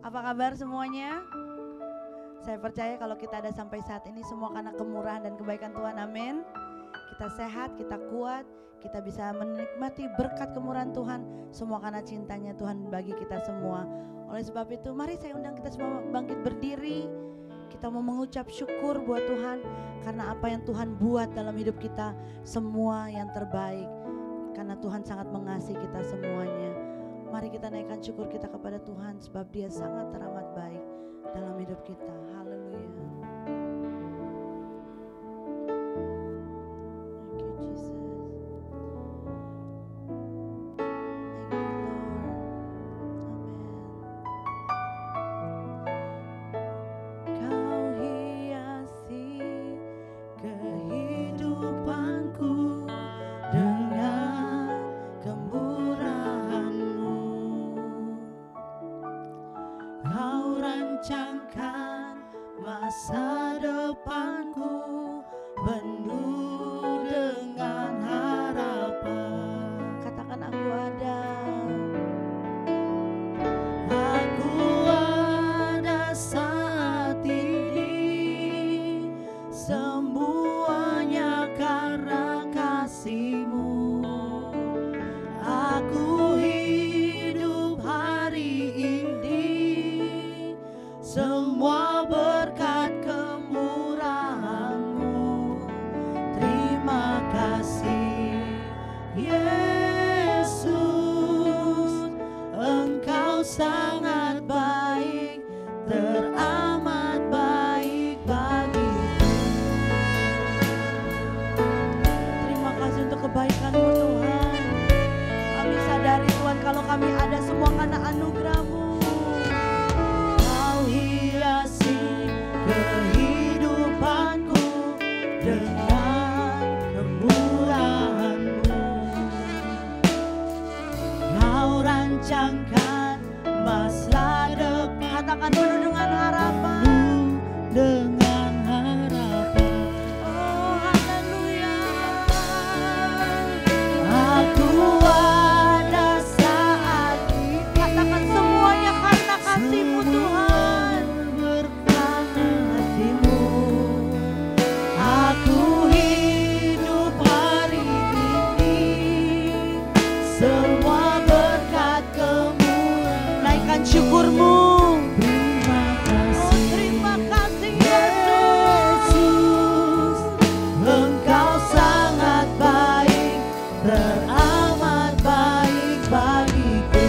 Apa kabar semuanya? Saya percaya kalau kita ada sampai saat ini semua karena kemurahan dan kebaikan Tuhan, amin. Kita sehat, kita kuat, kita bisa menikmati berkat kemurahan Tuhan, semua karena cintanya Tuhan bagi kita semua. Oleh sebab itu mari saya undang kita semua bangkit berdiri. Kita mau mengucap syukur buat Tuhan karena apa yang Tuhan buat dalam hidup kita, semua yang terbaik. Karena Tuhan sangat mengasihi kita semuanya. Mari kita naikkan syukur kita kepada Tuhan sebab Dia sangat teramat baik dalam hidup kita. Haleluya. Thank you Jesus. Thank you Lord. Amen. Kau hiasi kehidupanku dengan kemurahan-Mu. Kau rancangkan masa depanku penuh dengan harapan. Katakan aku ada. Aku ada saat ini, semuanya karena kasih-Mu. Aku hidup hari ini, semua berkat kemurahan-Mu. Terima kasih Yesus, Engkau sangat baik, teramat baik bagiku. Terima kasih untuk kebaikan-Mu Tuhan. Kami sadari Tuhan kalau kami ada semua karena anugerah-Mu. Kau hiasi kehidupanku dengan kemurahan-Mu. Kau rancangkan masa depan. Katakan penuh dengan harapan. Dengan harapan. Oh haleluya. Aku ada saat ini. Katakan semuanya karena kasih-Mu Tuhan. Karena kasih-Mu. Aku hidup hari ini, semua berkat kemurahan. Naikkan syukur-Mu. Terima kasih Yesus, Engkau sangat baik, teramat baik bagiku.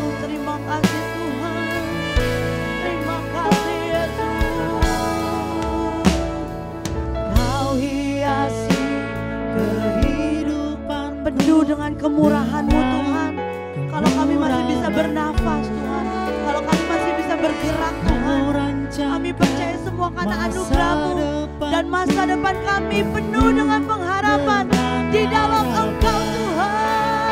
Oh, terima kasih Tuhan, terima kasih Yesus. Kau hiasi kehidupan penuh dengan kemurahan-Mu Tuhan. Kalau kami masih bisa bernafas Tuhan, kalau kami masih bisa bergerak Tuhan, kami percaya semua karena anugerah-Mu. Dan masa depan kami penuh dengan pengharapan di dalam Engkau Tuhan.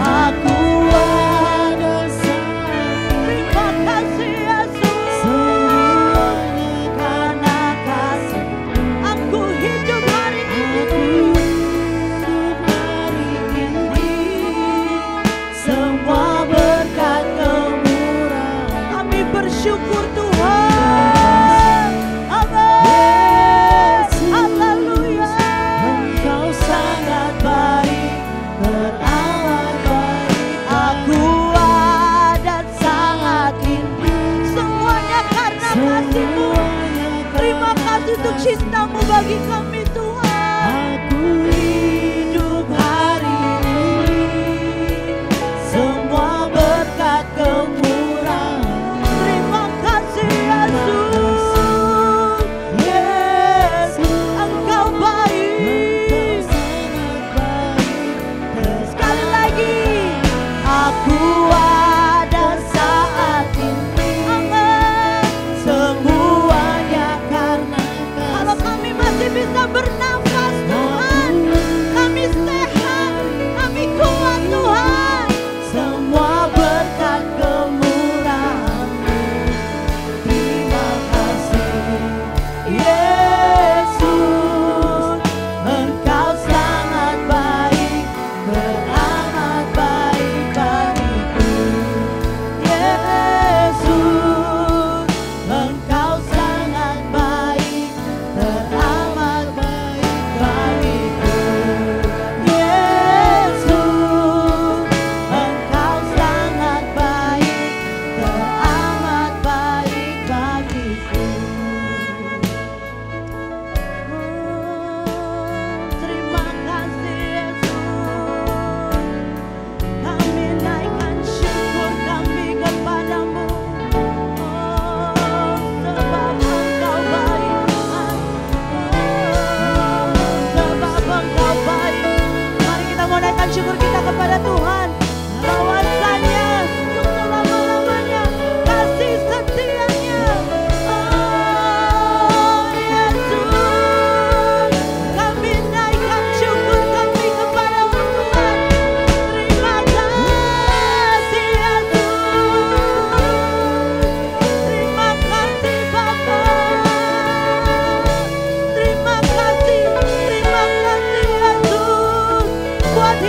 Aku ada saat. Terima kasih Yesus, karena kasih aku hidup hari ini. Semua berkat kemurahan. Kami bersyukur Tuhan. Amin. Haleluya. Engkau sangat baik, teramat baik. Aku ada saat ini, semuanya karena kasih-Mu. Terima kasih untuk cinta-Mu bagi kami Tuhan. Aku hidup hari ini, semua berkat kemurahan. Terima kasih Yesus, Yesus, Engkau baik. Sekali lagi, aku ada saat ini. Amin. Semuanya karena kasih. Kalau kami masih bisa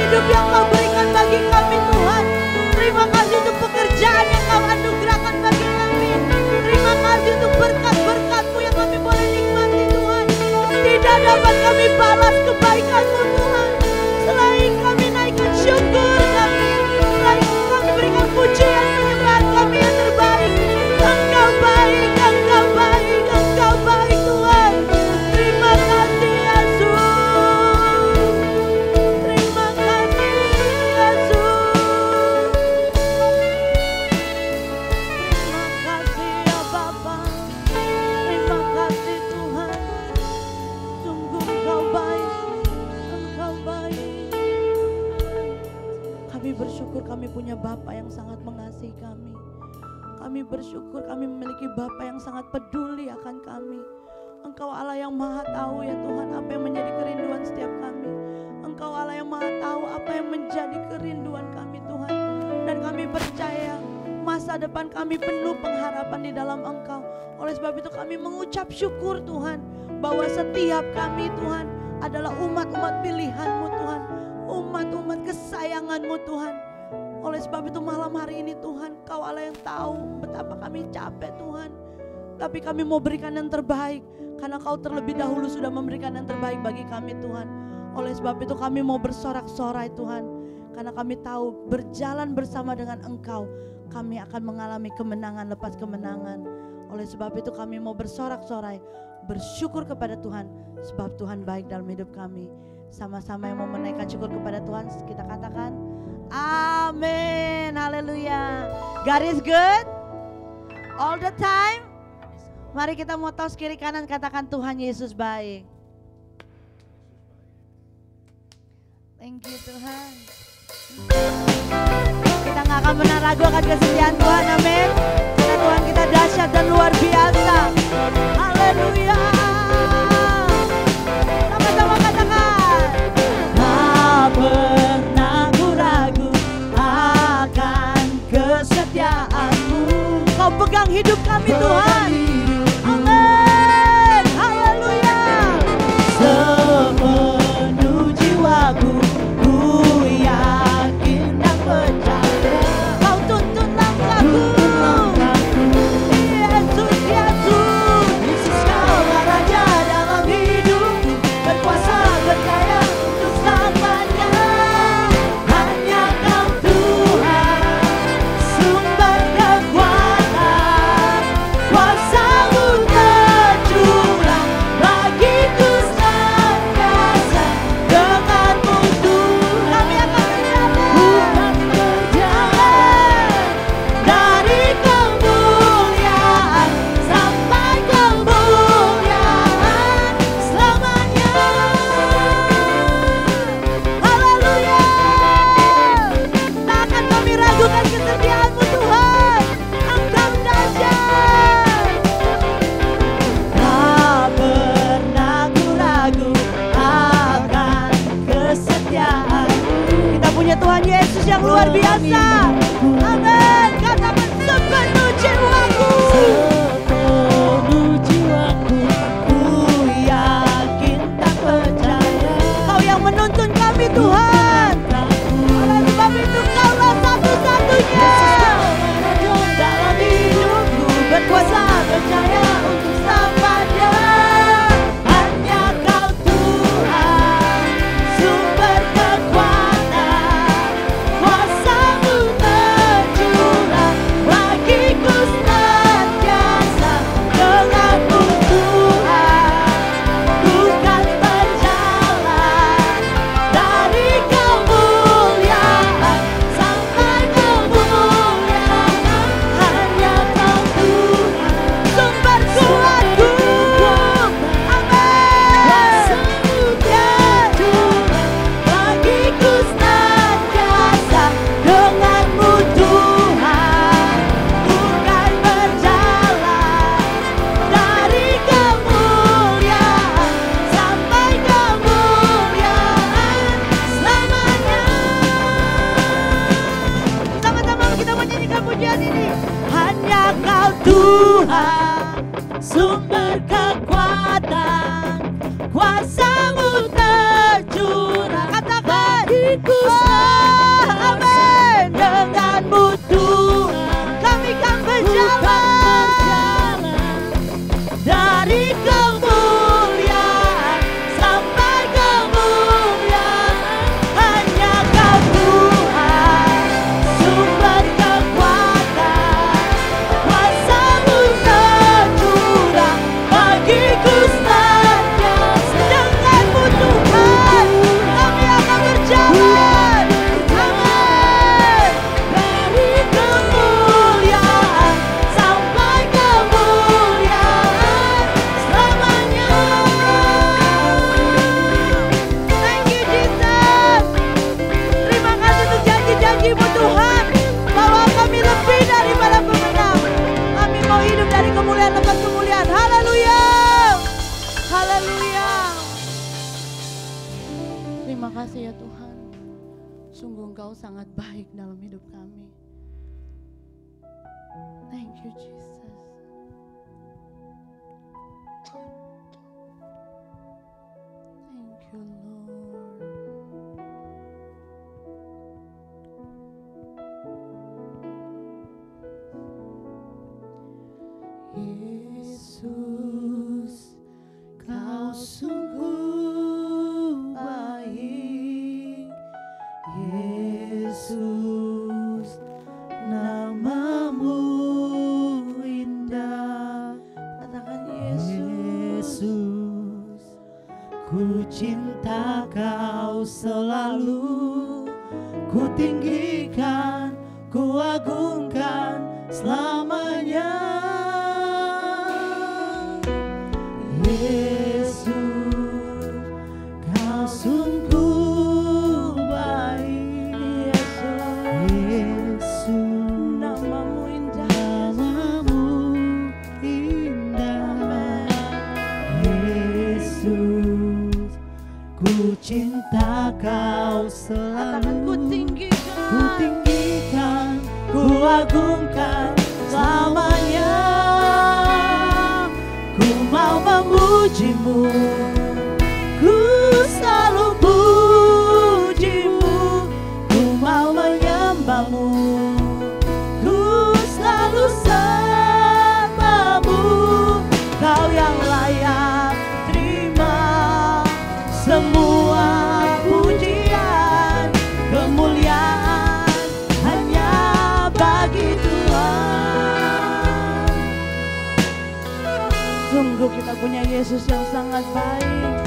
hidup yang Kau berikan bagi kami Tuhan. Terima kasih untuk pekerjaan yang Kau anugerahkan bagi kami. Terima kasih untuk berkat-berkat-Mu yang kami boleh nikmati Tuhan. Tidak dapat kami balas kebaikan-Mu Tuhan, selain kami naikkan syukur kami, selain kami berikan pujian penyembahan kami yang terbaik. Engkau baik, Engkau baik, Engkau baik Tuhan. Terima kasih Yesus. Terima kasih Yesus. Terima kasih ya Bapa. Terima kasih Tuhan. Sungguh Engkau baik, Engkau baik. Kami bersyukur kami punya Bapa yang sangat mengasihi kami. Kami bersyukur kami memiliki Bapa yang sangat peduli akan kami. Engkau Allah yang maha tahu ya Tuhan apa yang menjadi kerinduan setiap kami. Engkau Allah yang maha tahu apa yang menjadi kerinduan kami Tuhan. Dan kami percaya masa depan kami penuh pengharapan di dalam Engkau. Oleh sebab itu kami mengucap syukur Tuhan, bahwa setiap kami Tuhan adalah umat-umat pilihan-Mu Tuhan, umat-umat kesayangan-Mu Tuhan. Oleh sebab itu malam hari ini Tuhan, Kau Allah yang tahu betapa kami capek Tuhan. Tapi kami mau berikan yang terbaik, karena Kau terlebih dahulu sudah memberikan yang terbaik bagi kami Tuhan. Oleh sebab itu kami mau bersorak-sorai Tuhan, karena kami tahu berjalan bersama dengan Engkau, kami akan mengalami kemenangan lepas kemenangan. Oleh sebab itu kami mau bersorak-sorai, bersyukur kepada Tuhan, sebab Tuhan baik dalam hidup kami. Sama-sama yang mau menaikkan syukur kepada Tuhan, kita katakan amin, haleluya. God is good all the time. Mari kita mau tos kiri kanan, katakan Tuhan Yesus baik. Thank you Tuhan. Kita gak akan pernah ragu akan kesetiaan Tuhan, amin. Karena Tuhan kita dahsyat dan luar biasa. Haleluya. Sama-sama katakan. Tak pernah ku ragu akan kesetiaan-Mu. Kau pegang hidup kami Tuhan. Amin. Haleluya. Sepenuh jiwaku ku yakin dan percaya. Kau tuntun langkahku. Yesus, Yesus. Yesus Kau Raja dalam hidupku, berkuasa berjaya untuk selamanya. Hanya Kau Tuhan, sumber kekuatan, kuasa-Mu tercurah bagiku senantiasa. Dengan-Mu Tuhan kami akan berjalan dari kemuliaan sampai kemuliaan selamanya. Haleluya. Tak akan kami ragukan kesetiaan-Mu Tuhan. Engkau dahsyat. Tak pernah ku ragu akan kesetiaan-Mu. Kita punya Tuhan Yesus yang luar biasa. Amin. Katakan sepenuh jiwaku. Sepenuh jiwaku ku yakin tak percaya. Kau yang menuntun kami Tuhan. Oleh sebab itu Kaulah satu-satunya dalam hidupku, berkuasa berjaya untuk selamanya. Hanya Kau Tuhan, sumber kekuatan, kuasa-Mu tercurah bagiku senantiasa. Dengan-Mu Tuhan, ku kan berjalan dari kemuliaan sampai kemuliaan. Hanya Kau Tuhan, sumber kuatku. Amin. Tercurah bagiku senantiasa. Dengan-Mu Tuhan, ku kan berjalan dari kemuliaan sampai kemuliaan selamanya. Sama-sama kita menyanyikan pujian ini. Hanya Kau Tuhan, sumber kekuatan, kuasa-Mu tercurah. Katakan bagiku saja. Amin. Denganmu Tuhan kami kan berjalan dari kemuliaan sampai kemuliaan. Hanya Kau Tuhan sumber kekuatan, kuasa-Mu tercurah bagiku senantiasa. Denganmu Tuhan kami akan berjalan, amin, dari kemuliaan sampai kemuliaan selamanya. Thank you Jesus. Terima kasih untuk janji-janji-Mu Tuhan, bahwa kami lebih daripada pemenang. Kami mau hidup dari kemuliaan lepas kemuliaan. Haleluya, haleluya. Terima kasih ya Tuhan, sungguh Engkau sangat baik dalam hidup kami. Thank you Jesus. Thank you Lord. Yesus, Kau sungguh baik. Yesus, nama-Mu indah. Katakan Yesus, ku cinta Kau selalu, ku tinggikan, ku agungkan selamanya. Yesus, Kau sungguh baik. Yesus, nama-Mu indah, nama-Mu indah. Yesus, ku cinta Kau selalu, ku tinggikan, ku agungkan selamanya. Ku mau memuji-Mu, ku selalu puji-Mu. Ku mau menyembah-Mu, ku selalu sembah-Mu. Kau yang layak terima semua pujian, kemuliaan hanya bagi Tuhan. Sungguh kita punya Yesus yang sangat baik.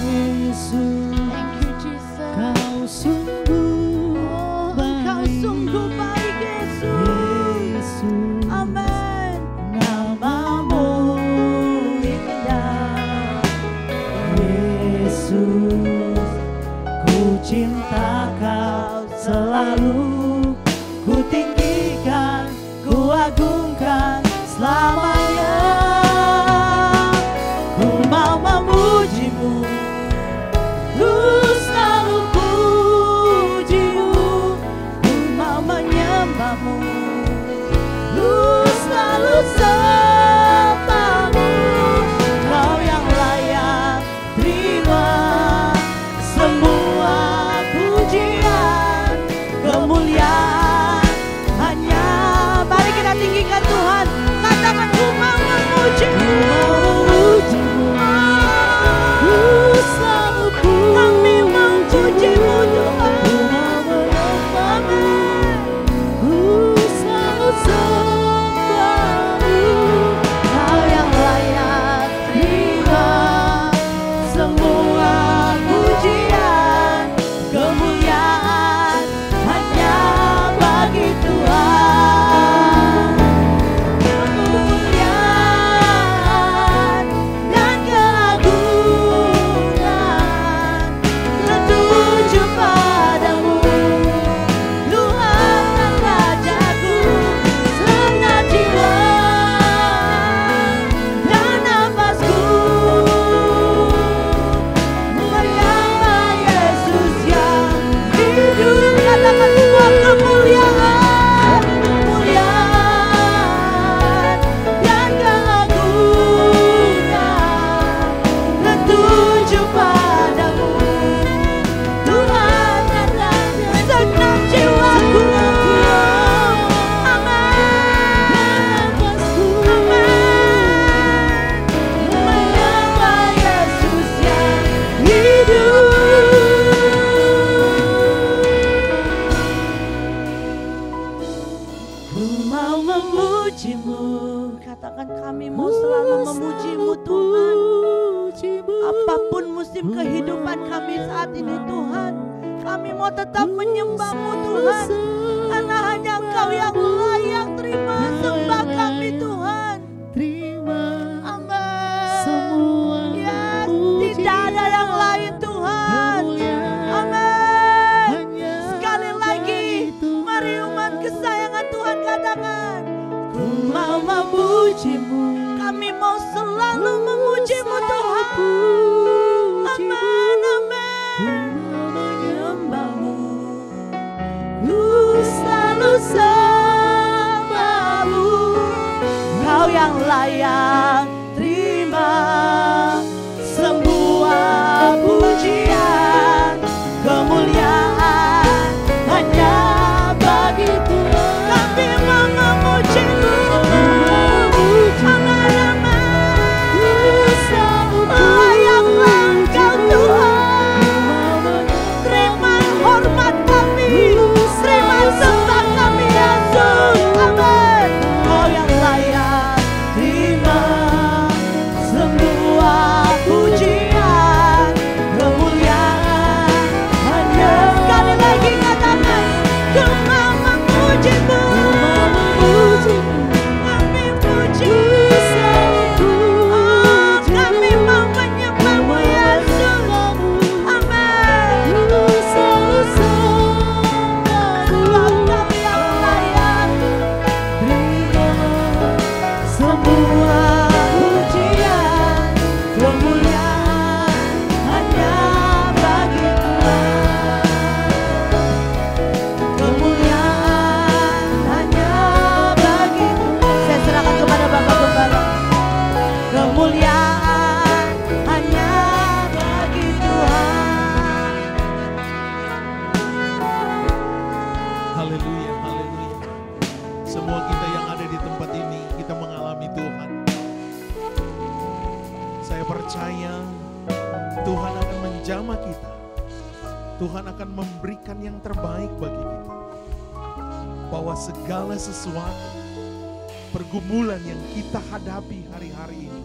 Yesus, thank you Jesus. Kau sungguh baik. Kau sungguh baik Yesus. Amin. Nama-Mu indah. Yesus, ku cinta Kau selalu, ku tinggikan, ku agungkan selamanya. Ku mau memuji-Mu, ku selalu puji-Mu. Ku mau menyembah-Mu, ku selalu sembah-Mu. Kau yang layak terima semua pujian, kemuliaan hanya. Mari kita tinggikan Tuhan, katakan mau memuji-Mu. Katakan kami mau selalu memuji-Mu Tuhan. Apapun musim kehidupan kami saat ini Tuhan, kami mau tetap menyembah-Mu Tuhan. Karena hanya Engkau yang layak terima sembah kami Tuhan. Terima Amin. semua Yes, puji tidak ada yang lain Tuhan. Amin. Sekali lagi, mari umat kesayangan Tuhan katakan, ku mau memuji-Mu. Kami mau selalu memuji-Mu Tuhan. Amin, amin. Menyembah-Mu, ku selalu sembah-Mu. Kau yang layak terima semua pujian, kemuliaan hanya bagi Tuhan. Kami mau memuji-Mu. Amin, amin. Layaklah Engkau Tuhan. Terima hormat kami, terima sembah kami Yesus. Amin. Kau yang layak terima semua pujian, kemuliaan hanya. Sekali lagi katakan, ku mau memuji-Mu. Kami puji, oh kami mau menyembah-Mu Yesus. Amin. Sebab Kau yang layak semua pujian, kemuliaan hanya bagi Tuhan. Kemuliaan hanya bagi Tuhan. Saya serahkan kepada Bapak Gembala. Kemuliaan hanya bagi Tuhan. Haleluya, haleluya. Semua kita yang ada di tempat ini, kita mengalami Tuhan. Saya percaya Tuhan akan menjamah kita. Tuhan akan memberikan yang terbaik bagi kita. Bahwa segala sesuatu, pergumulan yang kita hadapi hari-hari ini,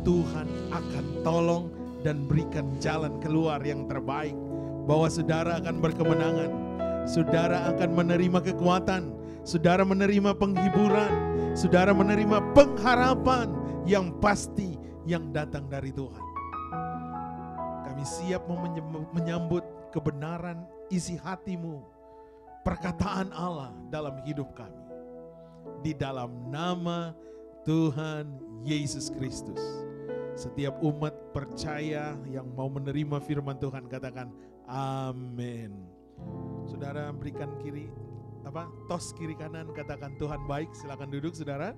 Tuhan akan tolong dan berikan jalan keluar yang terbaik. Bahwa saudara akan berkemenangan, saudara akan menerima kekuatan, saudara menerima penghiburan, saudara menerima pengharapan yang pasti yang datang dari Tuhan. Kami siap menyambut kebenaran isi hati-Mu, perkataan Allah dalam hidup kami. Di dalam nama Tuhan Yesus Kristus. Setiap umat percaya yang mau menerima firman Tuhan katakan amin. Saudara berikan tos kiri kanan, katakan Tuhan baik. Silakan duduk saudara.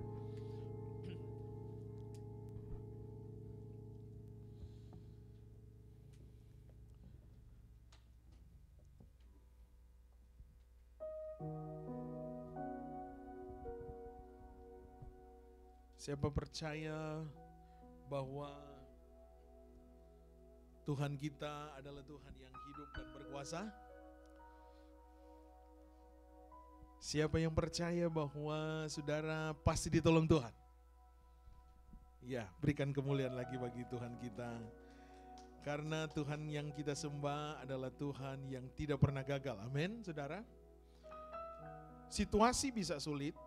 Siapa percaya bahwa Tuhan kita adalah Tuhan yang hidup dan berkuasa? Siapa yang percaya bahwa saudara pasti ditolong Tuhan? Ya, berikan kemuliaan lagi bagi Tuhan kita. Karena Tuhan yang kita sembah adalah Tuhan yang tidak pernah gagal. Amin, saudara. Situasi bisa sulit.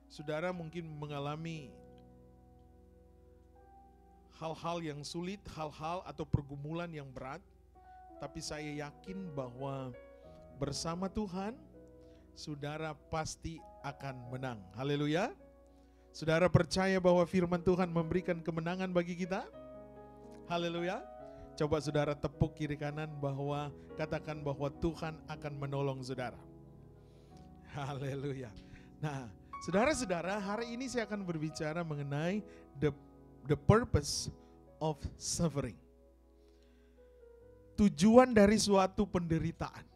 Saudara mungkin mengalami hal-hal yang sulit, hal-hal atau pergumulan yang berat. Tapi saya yakin bahwa bersama Tuhan, saudara pasti akan menang. Haleluya. Saudara percaya bahwa firman Tuhan memberikan kemenangan bagi kita? Haleluya. Coba saudara tepuk kiri kanan bahwa katakan bahwa Tuhan akan menolong saudara. Haleluya. Nah, saudara-saudara, hari ini saya akan berbicara mengenai the purpose of suffering. Tujuan dari suatu penderitaan.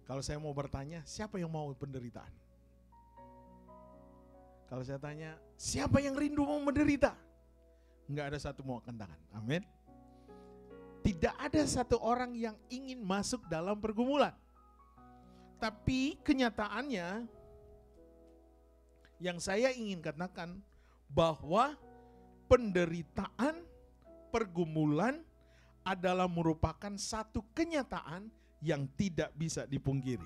Kalau saya mau bertanya, siapa yang mau penderitaan? Kalau saya tanya, siapa yang rindu mau menderita? Enggak ada satu mau angkat tangan. Amin. Tidak ada satu orang yang ingin masuk dalam pergumulan. Tapi kenyataannya yang saya ingin katakan bahwa penderitaan, pergumulan adalah merupakan satu kenyataan yang tidak bisa dipungkiri.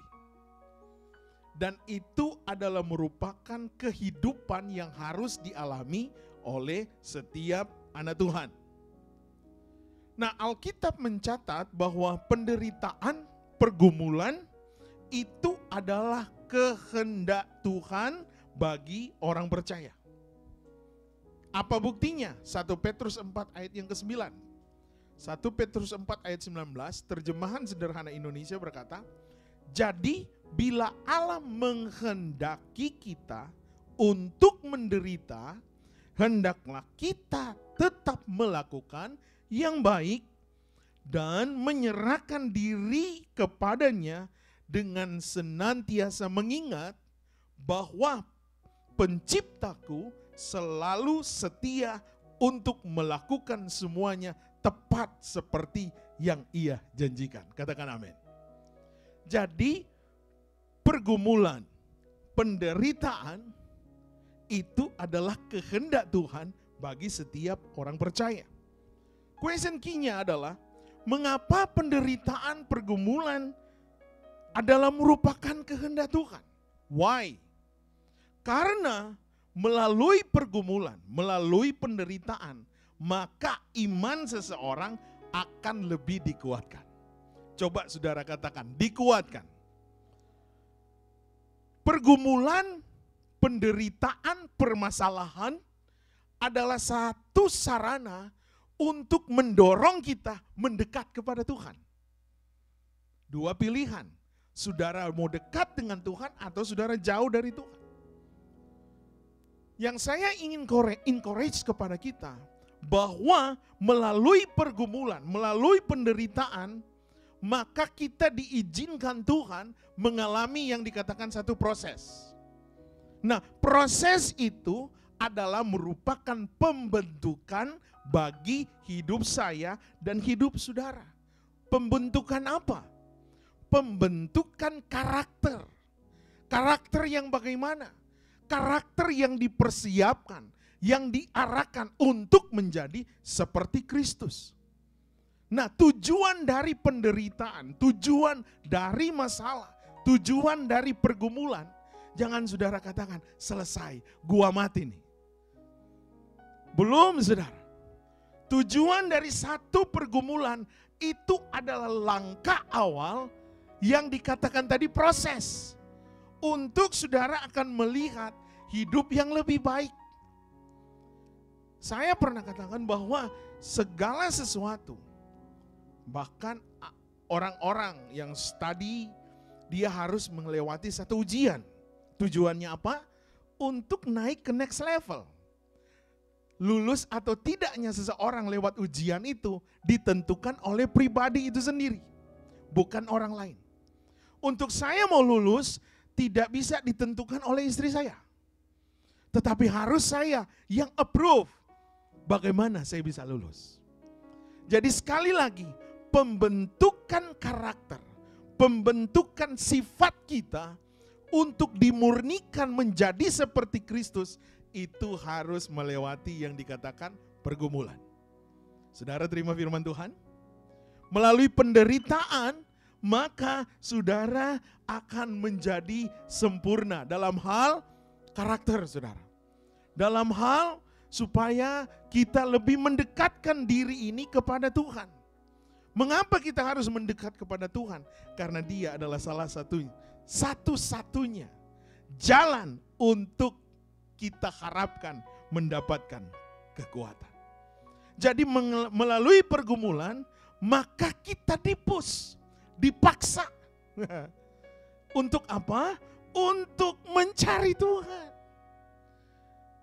Dan itu adalah merupakan kehidupan yang harus dialami oleh setiap anak Tuhan. Nah, Alkitab mencatat bahwa penderitaan, pergumulan itu adalah kehendak Tuhan bagi orang percaya. Apa buktinya? 1 Petrus 4 ayat yang ke-9. 1 Petrus 4 ayat 19, terjemahan sederhana Indonesia berkata, jadi bila Allah menghendaki kita untuk menderita, hendaklah kita tetap melakukan yang baik dan menyerahkan diri kepadanya dengan senantiasa mengingat bahwa Penciptaku selalu setia untuk melakukan semuanya tepat seperti yang Ia janjikan. Katakan amin. Jadi pergumulan, penderitaan itu adalah kehendak Tuhan bagi setiap orang percaya. Question key-nya adalah mengapa penderitaan, pergumulan adalah merupakan kehendak Tuhan? Why? Karena melalui pergumulan, melalui penderitaan, maka iman seseorang akan lebih dikuatkan. Coba saudara katakan, dikuatkan. Pergumulan, penderitaan, permasalahan adalah satu sarana untuk mendorong kita mendekat kepada Tuhan. Dua pilihan, saudara mau dekat dengan Tuhan atau saudara jauh dari Tuhan. Yang saya ingin encourage kepada kita, bahwa melalui pergumulan, melalui penderitaan, maka kita diizinkan Tuhan mengalami yang dikatakan satu proses. Nah, proses itu adalah merupakan pembentukan bagi hidup saya dan hidup saudara. Pembentukan apa? Pembentukan karakter. Karakter yang bagaimana? Karakter yang dipersiapkan, yang diarahkan untuk menjadi seperti Kristus. Nah, tujuan dari penderitaan, tujuan dari masalah, tujuan dari pergumulan, jangan saudara katakan, selesai, gua mati nih. Belum saudara. Tujuan dari satu pergumulan itu adalah langkah awal yang dikatakan tadi proses. Untuk saudara akan melihat hidup yang lebih baik. Saya pernah katakan bahwa segala sesuatu, bahkan orang-orang yang studi, dia harus melewati satu ujian. Tujuannya apa? Untuk naik ke next level. Lulus atau tidaknya seseorang lewat ujian itu ditentukan oleh pribadi itu sendiri, bukan orang lain. Untuk saya mau lulus tidak bisa ditentukan oleh istri saya, tetapi harus saya yang approve bagaimana saya bisa lulus. Jadi sekali lagi, pembentukan karakter, pembentukan sifat kita untuk dimurnikan menjadi seperti Kristus itu harus melewati yang dikatakan pergumulan. Saudara terima firman Tuhan? Melalui penderitaan, maka saudara akan menjadi sempurna dalam hal karakter saudara. Dalam hal supaya kita lebih mendekatkan diri ini kepada Tuhan. Mengapa kita harus mendekat kepada Tuhan? Karena Dia adalah salah satu-satunya jalan untuk kita harapkan mendapatkan kekuatan. Jadi melalui pergumulan, maka kita dipaksa. Untuk apa? Untuk mencari Tuhan.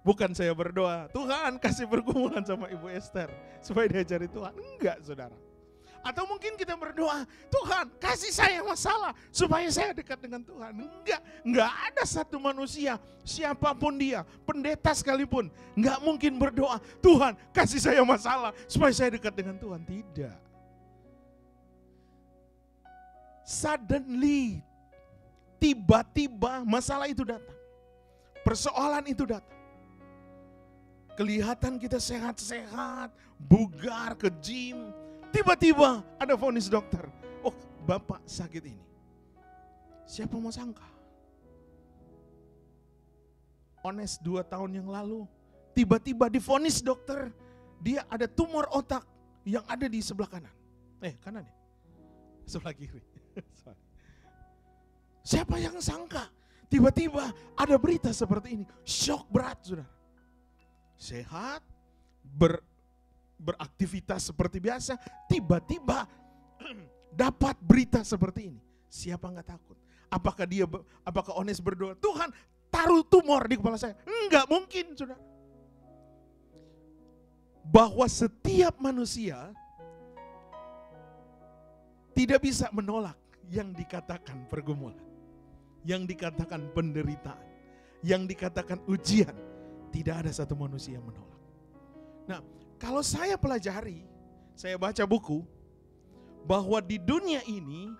Bukan saya berdoa, Tuhan kasih pergumulan sama Ibu Esther supaya dia cari Tuhan. Enggak saudara. Atau mungkin kita berdoa, Tuhan kasih saya masalah supaya saya dekat dengan Tuhan. Enggak ada satu manusia, siapapun dia, pendeta sekalipun, enggak mungkin berdoa, Tuhan kasih saya masalah supaya saya dekat dengan Tuhan. Tidak. Suddenly, tiba-tiba masalah itu datang. Persoalan itu datang. Kelihatan kita sehat-sehat, bugar, ke gym. Tiba-tiba ada vonis dokter. Oh, Bapak sakit ini. Siapa mau sangka? Ones 2 tahun yang lalu, tiba-tiba divonis dokter, dia ada tumor otak yang ada di sebelah kanan. Kanan ya? Sebelah kiri. Siapa yang sangka? Tiba-tiba ada berita seperti ini. Shock berat, saudara. Sehat, beraktivitas seperti biasa, tiba-tiba dapat berita seperti ini. Siapa nggak takut? Apakah Ones berdoa, Tuhan taruh tumor di kepala saya? Enggak mungkin, saudara. Bahwa setiap manusia tidak bisa menolak yang dikatakan pergumulan, yang dikatakan penderitaan, yang dikatakan ujian. Tidak ada satu manusia yang menolak. Nah, kalau saya pelajari, saya baca buku, bahwa di dunia ini,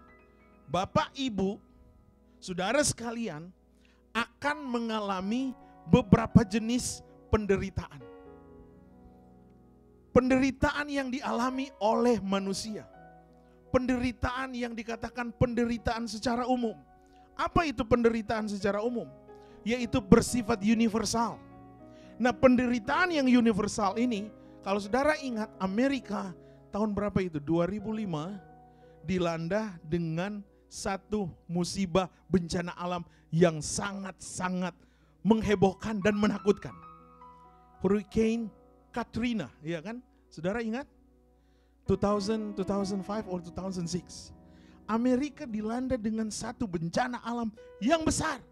Bapak, Ibu, saudara sekalian, akan mengalami beberapa jenis penderitaan. Penderitaan yang dialami oleh manusia. Penderitaan yang dikatakan penderitaan secara umum. Apa itu penderitaan secara umum? Yaitu bersifat universal. Nah, penderitaan yang universal ini, kalau saudara ingat Amerika tahun berapa itu? 2005 dilanda dengan satu musibah bencana alam yang sangat-sangat menghebohkan dan menakutkan. Hurricane Katrina, ya kan? Saudara ingat? 2005 or 2006. Amerika dilanda dengan satu bencana alam yang besar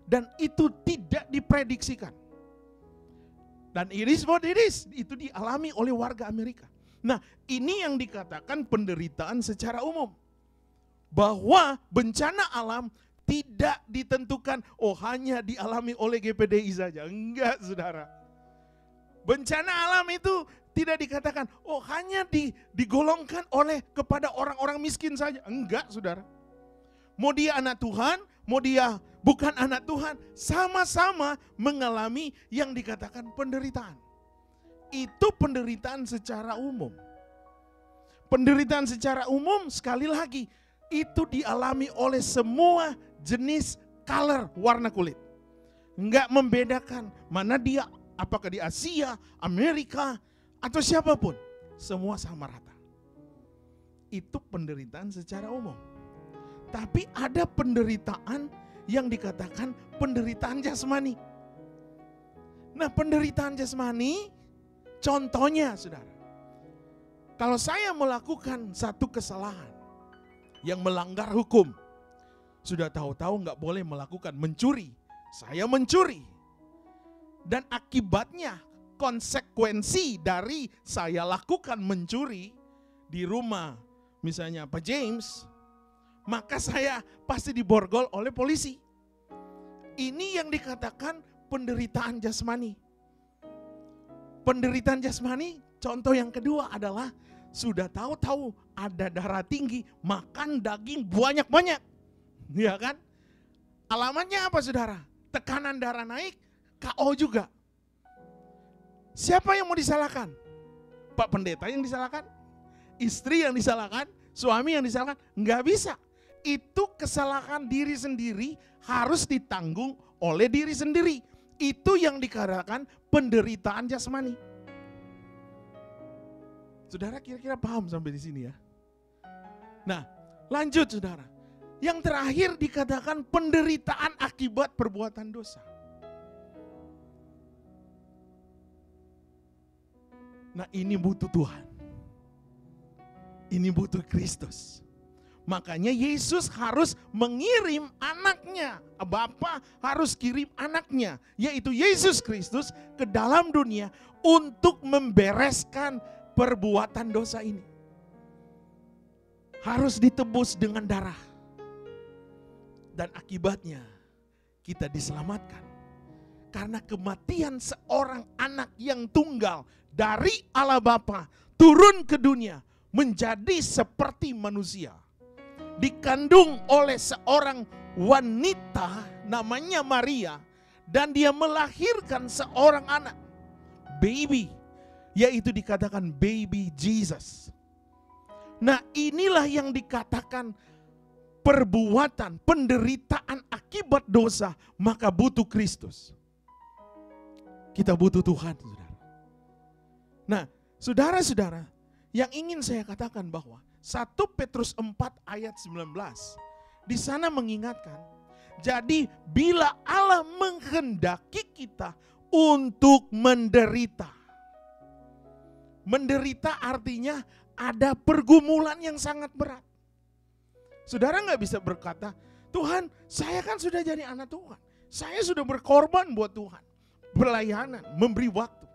dan itu tidak diprediksikan. Dan it is what it is, itu dialami oleh warga Amerika. Nah, ini yang dikatakan penderitaan secara umum. Bahwa bencana alam tidak ditentukan, hanya dialami oleh GPDI saja. Enggak, saudara. Bencana alam itu tidak dikatakan, hanya digolongkan kepada orang-orang miskin saja. Enggak, saudara. Mau dia anak Tuhan, mau dia bukan anak Tuhan, sama-sama mengalami yang dikatakan penderitaan. Itu penderitaan secara umum. Penderitaan secara umum, sekali lagi, itu dialami oleh semua jenis color, warna kulit. Enggak membedakan mana dia, apakah di Asia, Amerika, atau siapapun. Semua sama rata. Itu penderitaan secara umum. Tapi ada penderitaan yang dikatakan penderitaan jasmani. Nah, penderitaan jasmani, contohnya saudara. Kalau saya melakukan satu kesalahan yang melanggar hukum, sudah tahu-tahu nggak boleh melakukan mencuri. Saya mencuri. Dan akibatnya, konsekuensi dari saya lakukan mencuri di rumah, misalnya Pak James, maka saya pasti diborgol oleh polisi. Ini yang dikatakan penderitaan jasmani. Penderitaan jasmani, contoh yang kedua adalah sudah tahu-tahu ada darah tinggi, makan daging banyak-banyak. Ya kan? Alamatnya apa, saudara? Tekanan darah naik, KO juga. Siapa yang mau disalahkan? Pak pendeta yang disalahkan? Istri yang disalahkan? Suami yang disalahkan? Enggak bisa. Itu kesalahan diri sendiri harus ditanggung oleh diri sendiri. Itu yang dikatakan penderitaan jasmani. Saudara kira-kira paham sampai di sini ya? Nah, lanjut saudara. Yang terakhir dikatakan penderitaan akibat perbuatan dosa. Nah, ini butuh Tuhan. Ini butuh Kristus. Makanya Yesus harus mengirim anaknya. Bapa harus kirim anaknya, yaitu Yesus Kristus, ke dalam dunia untuk membereskan perbuatan dosa ini. Harus ditebus dengan darah. Dan akibatnya kita diselamatkan. Karena kematian seorang anak yang tunggal dari Allah Bapa turun ke dunia menjadi seperti manusia. Dikandung oleh seorang wanita namanya Maria, dan dia melahirkan seorang anak, baby, yaitu dikatakan baby Jesus. Nah, inilah yang dikatakan perbuatan, penderitaan akibat dosa, maka butuh Kristus. Kita butuh Tuhan, saudara. Nah, saudara-saudara, yang ingin saya katakan bahwa 1 Petrus 4 ayat 19, di sana mengingatkan, jadi bila Allah menghendaki kita untuk menderita. Menderita artinya ada pergumulan yang sangat berat. Saudara nggak bisa berkata, Tuhan, saya kan sudah jadi anak Tuhan. Saya sudah berkorban buat Tuhan. Pelayanan, memberi waktu.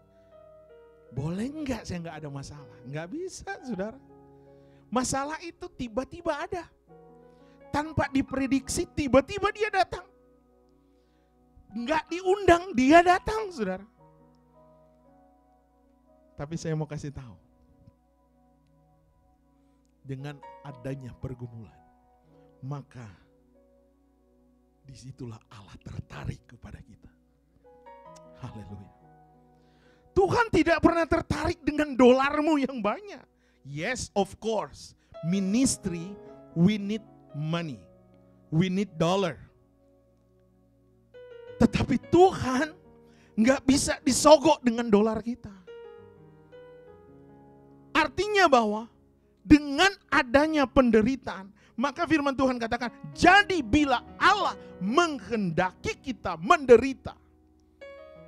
Boleh nggak saya nggak ada masalah? Nggak bisa, saudara. Masalah itu tiba-tiba ada. Tanpa diprediksi, tiba-tiba dia datang. Nggak diundang, dia datang, saudara. Tapi saya mau kasih tahu. Dengan adanya pergumulan, maka disitulah Allah tertarik kepada kita. Haleluya. Tuhan tidak pernah tertarik dengan dolarmu yang banyak. Yes, of course. Ministry, we need money. We need dollar. Tetapi Tuhan nggak bisa disogok dengan dolar kita. Artinya bahwa dengan adanya penderitaan, maka firman Tuhan katakan, jadi bila Allah menghendaki kita menderita,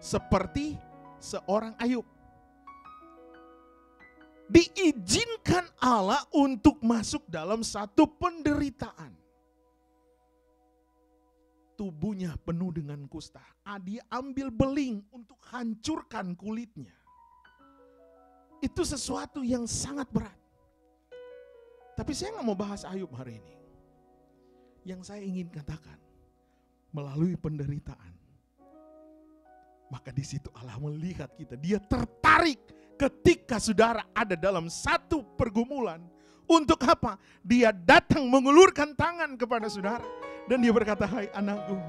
seperti seorang Ayub. Diizinkan Allah untuk masuk dalam satu penderitaan. Tubuhnya penuh dengan kusta. Dia ambil beling untuk hancurkan kulitnya. Itu sesuatu yang sangat berat. Tapi saya nggak mau bahas Ayub hari ini. Yang saya ingin katakan, melalui penderitaan, maka di situ Allah melihat kita. Dia tertarik ketika saudara ada dalam satu pergumulan. Untuk apa? Dia datang mengulurkan tangan kepada saudara. Dan dia berkata, hai anakku,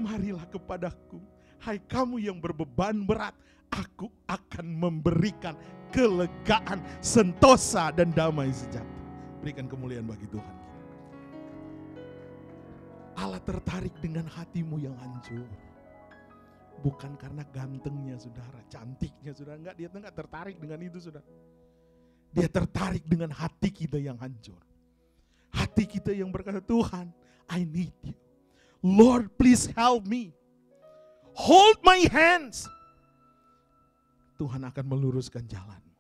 marilah kepadaku. Hai kamu yang berbeban berat, aku akan memberikan kelegaan, sentosa, dan damai sejahtera. Berikan kemuliaan bagi Tuhan. Allah tertarik dengan hatimu yang hancur. Bukan karena gantengnya saudara, cantiknya saudara. Enggak, dia enggak tertarik dengan itu saudara. Dia tertarik dengan hati kita yang hancur. Hati kita yang berkata, Tuhan, I need you. Lord, please help me. Hold my hands. Tuhan akan meluruskan jalanmu.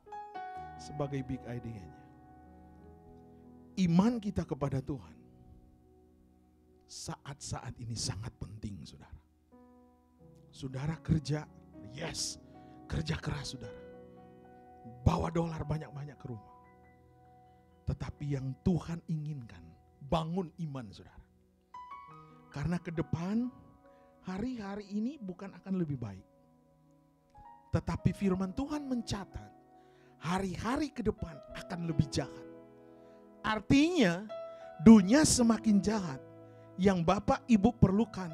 Sebagai big idea-nya. Iman kita kepada Tuhan saat-saat ini sangat penting, saudara. Saudara kerja, yes, kerja keras saudara. Bawa dolar banyak-banyak ke rumah. Tetapi yang Tuhan inginkan, bangun iman saudara. Karena ke depan, hari-hari ini bukan akan lebih baik. Tetapi firman Tuhan mencatat, hari-hari ke depan akan lebih jahat. Artinya, dunia semakin jahat. Yang Bapak Ibu perlukan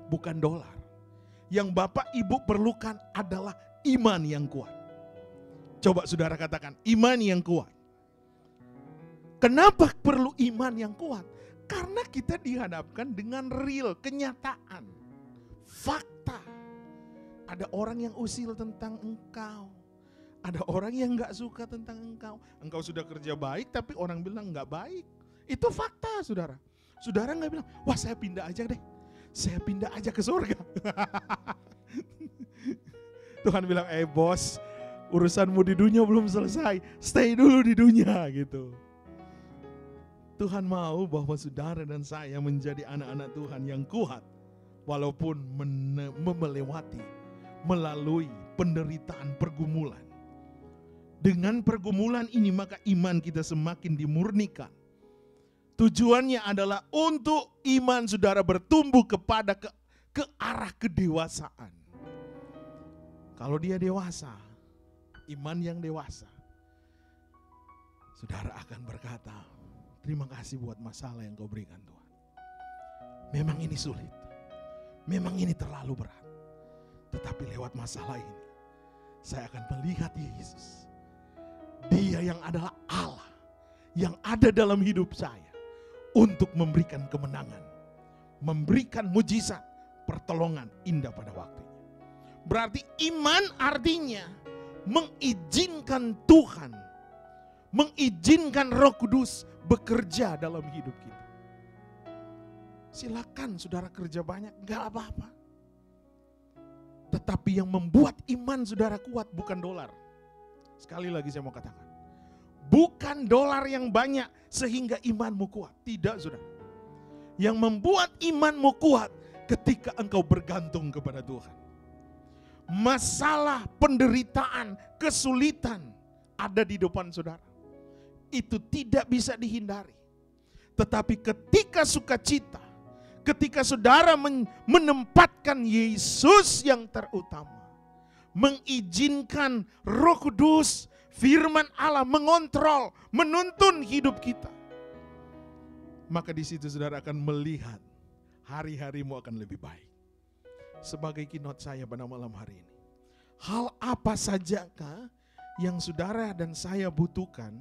bukan dolar. Yang Bapak Ibu perlukan adalah iman yang kuat. Coba saudara katakan, iman yang kuat. Kenapa perlu iman yang kuat? Karena kita dihadapkan dengan real, kenyataan, fakta. Ada orang yang usil tentang engkau. Ada orang yang gak suka tentang engkau. Engkau sudah kerja baik tapi orang bilang gak baik. Itu fakta saudara. Saudara gak bilang, wah saya pindah aja deh. Saya pindah aja ke surga. Tuhan bilang, bos, urusanmu di dunia belum selesai. Stay dulu di dunia gitu. Tuhan mau bahwa saudara dan saya menjadi anak-anak Tuhan yang kuat. Walaupun melalui penderitaan pergumulan. Dengan pergumulan ini maka iman kita semakin dimurnikan. Tujuannya adalah untuk iman saudara bertumbuh kepada ke arah kedewasaan. Kalau dia dewasa, iman yang dewasa, saudara akan berkata, terima kasih buat masalah yang kau berikan Tuhan. Memang ini sulit. Memang ini terlalu berat. Tetapi lewat masalah ini, saya akan melihat Yesus. Dia yang adalah Allah, yang ada dalam hidup saya untuk memberikan kemenangan, memberikan mujizat, pertolongan indah pada waktunya. Berarti iman artinya mengizinkan Tuhan, mengizinkan Roh Kudus bekerja dalam hidup kita. Silakan saudara kerja banyak, enggak apa-apa. Tetapi yang membuat iman saudara kuat bukan dolar. Sekali lagi saya mau katakan, bukan dolar yang banyak sehingga imanmu kuat. Tidak saudara. Yang membuat imanmu kuat ketika engkau bergantung kepada Tuhan. Masalah, penderitaan, kesulitan ada di depan saudara. Itu tidak bisa dihindari. Tetapi ketika sukacita, ketika saudara menempatkan Yesus yang terutama, mengizinkan Roh Kudus, firman Allah mengontrol, menuntun hidup kita, maka di situ saudara akan melihat hari-harimu akan lebih baik. Sebagai keynote saya pada malam hari ini, hal apa sajakah yang saudara dan saya butuhkan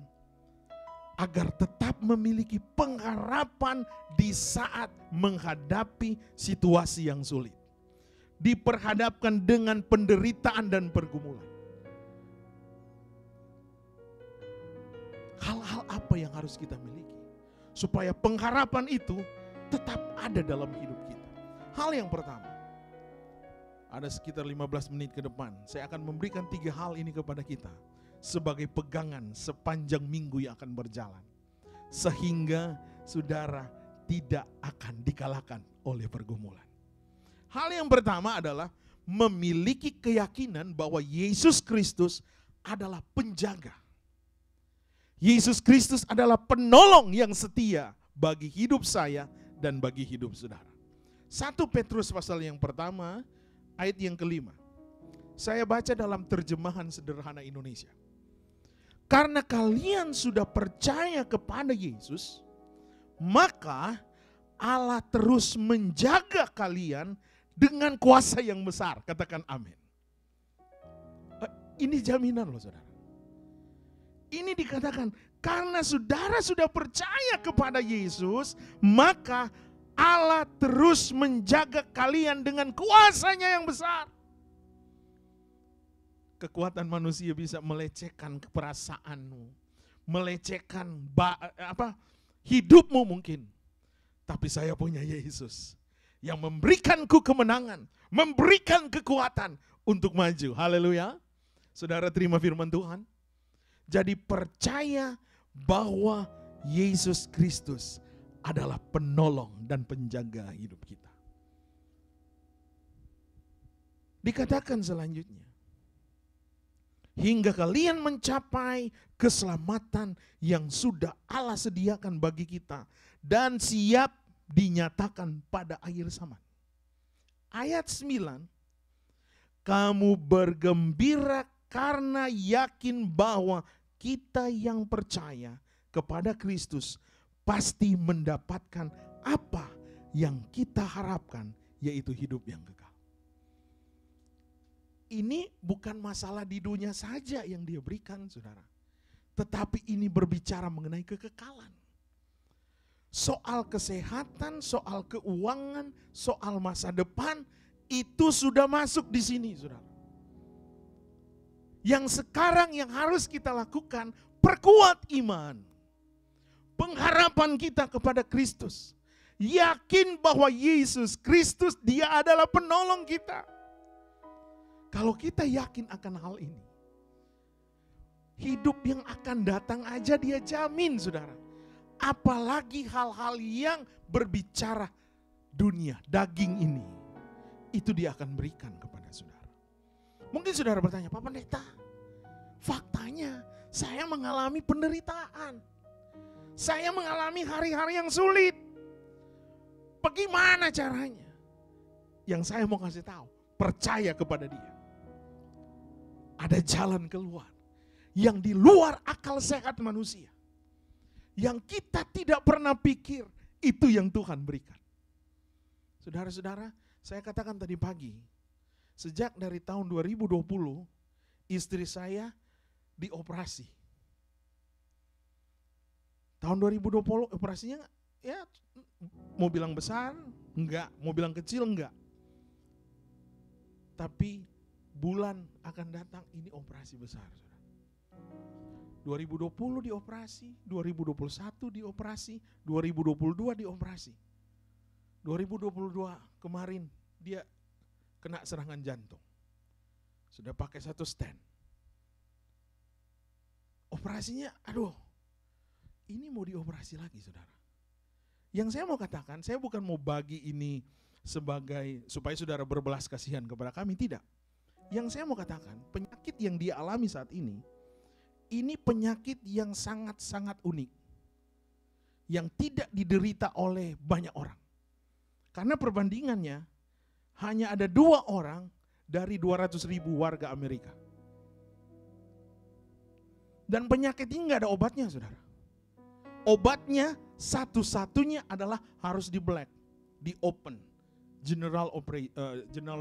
agar tetap memiliki pengharapan di saat menghadapi situasi yang sulit, diperhadapkan dengan penderitaan dan pergumulan? Hal-hal apa yang harus kita miliki supaya pengharapan itu tetap ada dalam hidup kita? Hal yang pertama, ada sekitar 15 menit ke depan, saya akan memberikan 3 hal ini kepada kita sebagai pegangan sepanjang minggu yang akan berjalan, sehingga saudara tidak akan dikalahkan oleh pergumulan. Hal yang pertama adalah memiliki keyakinan bahwa Yesus Kristus adalah penjaga. Yesus Kristus adalah penolong yang setia bagi hidup saya dan bagi hidup saudara. 1 Petrus pasal yang pertama, ayat yang kelima. Saya baca dalam terjemahan sederhana Indonesia. Karena kalian sudah percaya kepada Yesus, maka Allah terus menjaga kalian dengan kuasa yang besar. Katakan amin. Ini jaminan loh saudara. Ini dikatakan, karena saudara sudah percaya kepada Yesus, maka Allah terus menjaga kalian dengan kuasanya yang besar. Kekuatan manusia bisa melecehkan perasaanmu, melecehkan hidupmu mungkin. Tapi saya punya Yesus yang memberikanku kemenangan, memberikan kekuatan untuk maju. Haleluya. Saudara terima firman Tuhan. Jadi percaya bahwa Yesus Kristus adalah penolong dan penjaga hidup kita. Dikatakan selanjutnya, hingga kalian mencapai keselamatan yang sudah Allah sediakan bagi kita dan siap dinyatakan pada akhir zaman. Ayat 9, kamu bergembira karena yakin bahwa kita yang percaya kepada Kristus pasti mendapatkan apa yang kita harapkan, yaitu hidup yang kekal. Ini bukan masalah di dunia saja yang dia berikan, saudara. Tetapi ini berbicara mengenai kekekalan. Soal kesehatan, soal keuangan, soal masa depan, itu sudah masuk di sini, saudara. Yang sekarang yang harus kita lakukan, perkuat iman. Pengharapan kita kepada Kristus. Yakin bahwa Yesus Kristus, dia adalah penolong kita. Kalau kita yakin akan hal ini, hidup yang akan datang aja dia jamin, saudara. Apalagi hal-hal yang berbicara dunia, daging ini. Itu dia akan berikan kepada saudara. Mungkin saudara bertanya, Pak Pendeta, faktanya saya mengalami penderitaan. Saya mengalami hari-hari yang sulit. Bagaimana caranya? Yang saya mau kasih tahu, percaya kepada dia. Ada jalan keluar yang di luar akal sehat manusia. Yang kita tidak pernah pikir, itu yang Tuhan berikan. Saudara-saudara, saya katakan tadi pagi, sejak dari tahun 2020, istri saya dioperasi. Tahun 2020 operasinya ya mau bilang besar, enggak, mau bilang kecil, enggak. Tapi bulan akan datang ini operasi besar. 2020 dioperasi, 2021 dioperasi, 2022 dioperasi. 2022 kemarin dia kena serangan jantung. Sudah pakai 1 stent. Operasinya, aduh, ini mau dioperasi lagi, saudara. Yang saya mau katakan, saya bukan mau bagi ini sebagai supaya saudara berbelas kasihan kepada kami, tidak. Yang saya mau katakan, penyakit yang dia alami saat ini penyakit yang sangat-sangat unik. Yang tidak diderita oleh banyak orang. Karena perbandingannya, hanya ada 2 orang dari 200.000 warga Amerika. Dan penyakit ini gak ada obatnya, saudara. Obatnya satu-satunya adalah harus di black, di open, general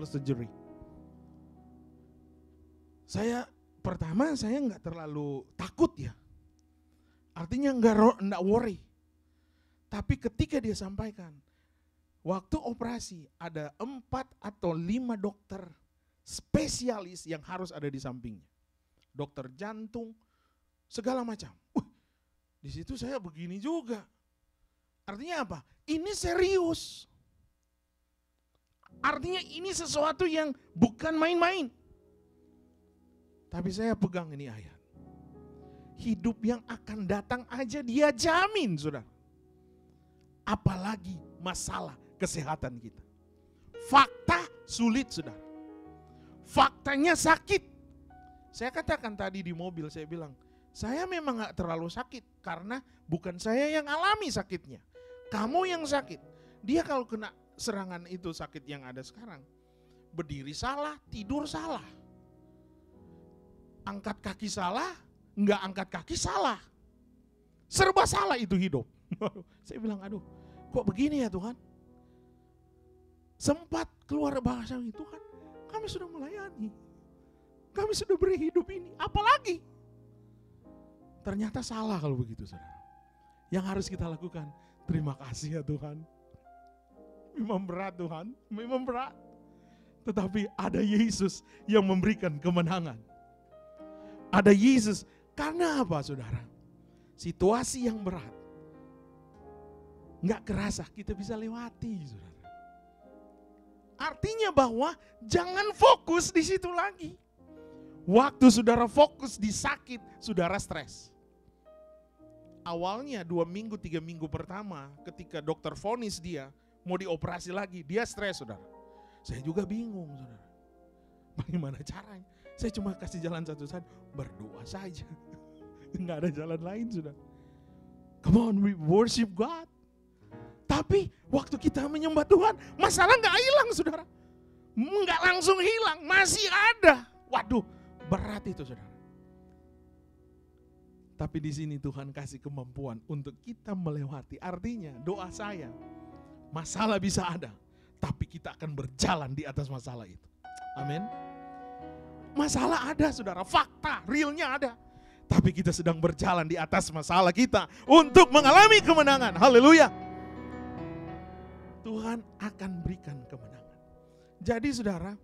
surgery. Pertama saya nggak terlalu takut ya, artinya nggak worry. Tapi ketika dia sampaikan, waktu operasi ada 4 atau 5 dokter spesialis yang harus ada di sampingnya, dokter jantung, segala macam. Di situ saya begini juga. Artinya apa? Ini serius. Artinya ini sesuatu yang bukan main-main. Tapi saya pegang ini ayat. Hidup yang akan datang aja dia jamin, saudara. Apalagi masalah kesehatan kita. Fakta sulit, saudara. Faktanya sakit. Saya katakan tadi di mobil, saya bilang, saya memang gak terlalu sakit karena bukan saya yang alami sakitnya. Kamu yang sakit. Dia kalau kena serangan itu sakit yang ada sekarang, berdiri salah, tidur salah. Angkat kaki salah, nggak angkat kaki salah. Serba salah itu hidup. Saya bilang, aduh kok begini ya Tuhan. Sempat keluar bahasa itu, Tuhan kami sudah melayani. Kami sudah beri hidup ini, apalagi? Ternyata salah kalau begitu, saudara. Yang harus kita lakukan, terima kasih ya Tuhan. Memang berat Tuhan, memang berat. Tetapi ada Yesus yang memberikan kemenangan. Ada Yesus, karena apa saudara? Situasi yang berat, nggak kerasa kita bisa lewati, saudara. Artinya bahwa jangan fokus di situ lagi. Waktu saudara fokus di sakit, saudara stres. Awalnya 2 minggu, 3 minggu pertama ketika dokter vonis dia mau dioperasi lagi, dia stres saudara. Saya juga bingung saudara. Bagaimana caranya? Saya cuma kasih jalan satu saja, berdoa saja. Nggak ada jalan lain saudara. Come on, we worship God. Tapi waktu kita menyembah Tuhan, masalah nggak hilang saudara. Nggak langsung hilang, masih ada. Waduh, berat itu saudara. Tapi di sini Tuhan kasih kemampuan untuk kita melewati. Artinya doa saya, masalah bisa ada, tapi kita akan berjalan di atas masalah itu. Amin. Masalah ada saudara, fakta, realnya ada. Tapi kita sedang berjalan di atas masalah kita untuk mengalami kemenangan. Haleluya. Tuhan akan berikan kemenangan. Jadi saudara,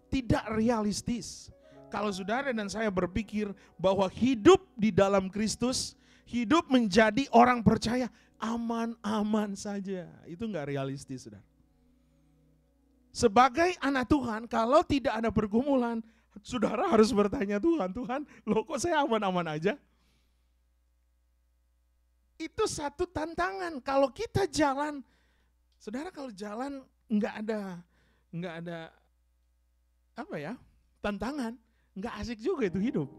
tidak realistis kalau saudara dan saya berpikir bahwa hidup di dalam Kristus, hidup menjadi orang percaya aman-aman saja. Itu enggak realistis saudara. Sebagai anak Tuhan, kalau tidak ada pergumulan, saudara harus bertanya Tuhan, loh kok saya aman-aman aja? Itu satu tantangan. Kalau kita jalan, saudara kalau jalan nggak ada apa ya, tantangan, nggak asik juga itu hidup.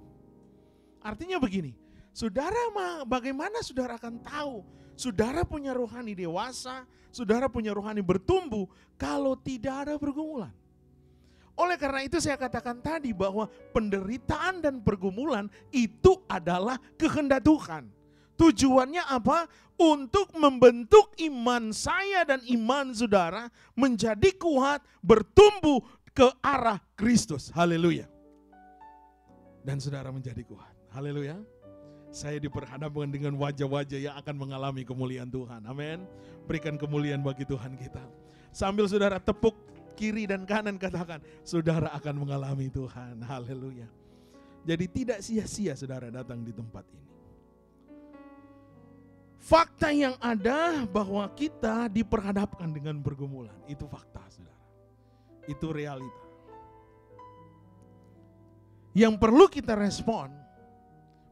Artinya begini, saudara bagaimana saudara akan tahu saudara punya rohani dewasa, saudara punya rohani bertumbuh kalau tidak ada pergumulan. Oleh karena itu saya katakan tadi bahwa penderitaan dan pergumulan itu adalah kehendak Tuhan. Tujuannya apa? Untuk membentuk iman saya dan iman saudara menjadi kuat, bertumbuh ke arah Kristus. Haleluya. Dan saudara menjadi kuat. Haleluya. Saya diperhadapkan dengan wajah-wajah yang akan mengalami kemuliaan Tuhan. Amin. Berikan kemuliaan bagi Tuhan kita. Sambil saudara tepuk kiri dan kanan, katakan, saudara akan mengalami Tuhan. Haleluya. Jadi tidak sia-sia saudara datang di tempat ini. Fakta yang ada bahwa kita diperhadapkan dengan pergumulan. Itu fakta saudara. Itu realita. Yang perlu kita respon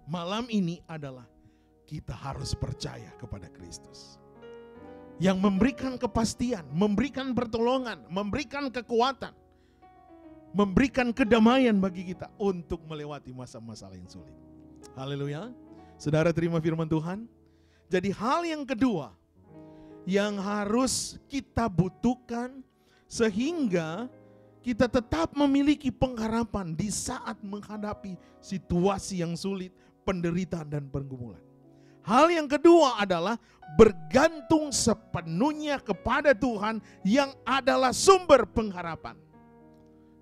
malam ini adalah kita harus percaya kepada Kristus. Yang memberikan kepastian, memberikan pertolongan, memberikan kekuatan, memberikan kedamaian bagi kita untuk melewati masa-masa yang sulit. Haleluya. Saudara terima firman Tuhan. Jadi hal yang kedua yang harus kita butuhkan sehingga kita tetap memiliki pengharapan di saat menghadapi situasi yang sulit, penderitaan dan pergumulan. Hal yang kedua adalah bergantung sepenuhnya kepada Tuhan yang adalah sumber pengharapan.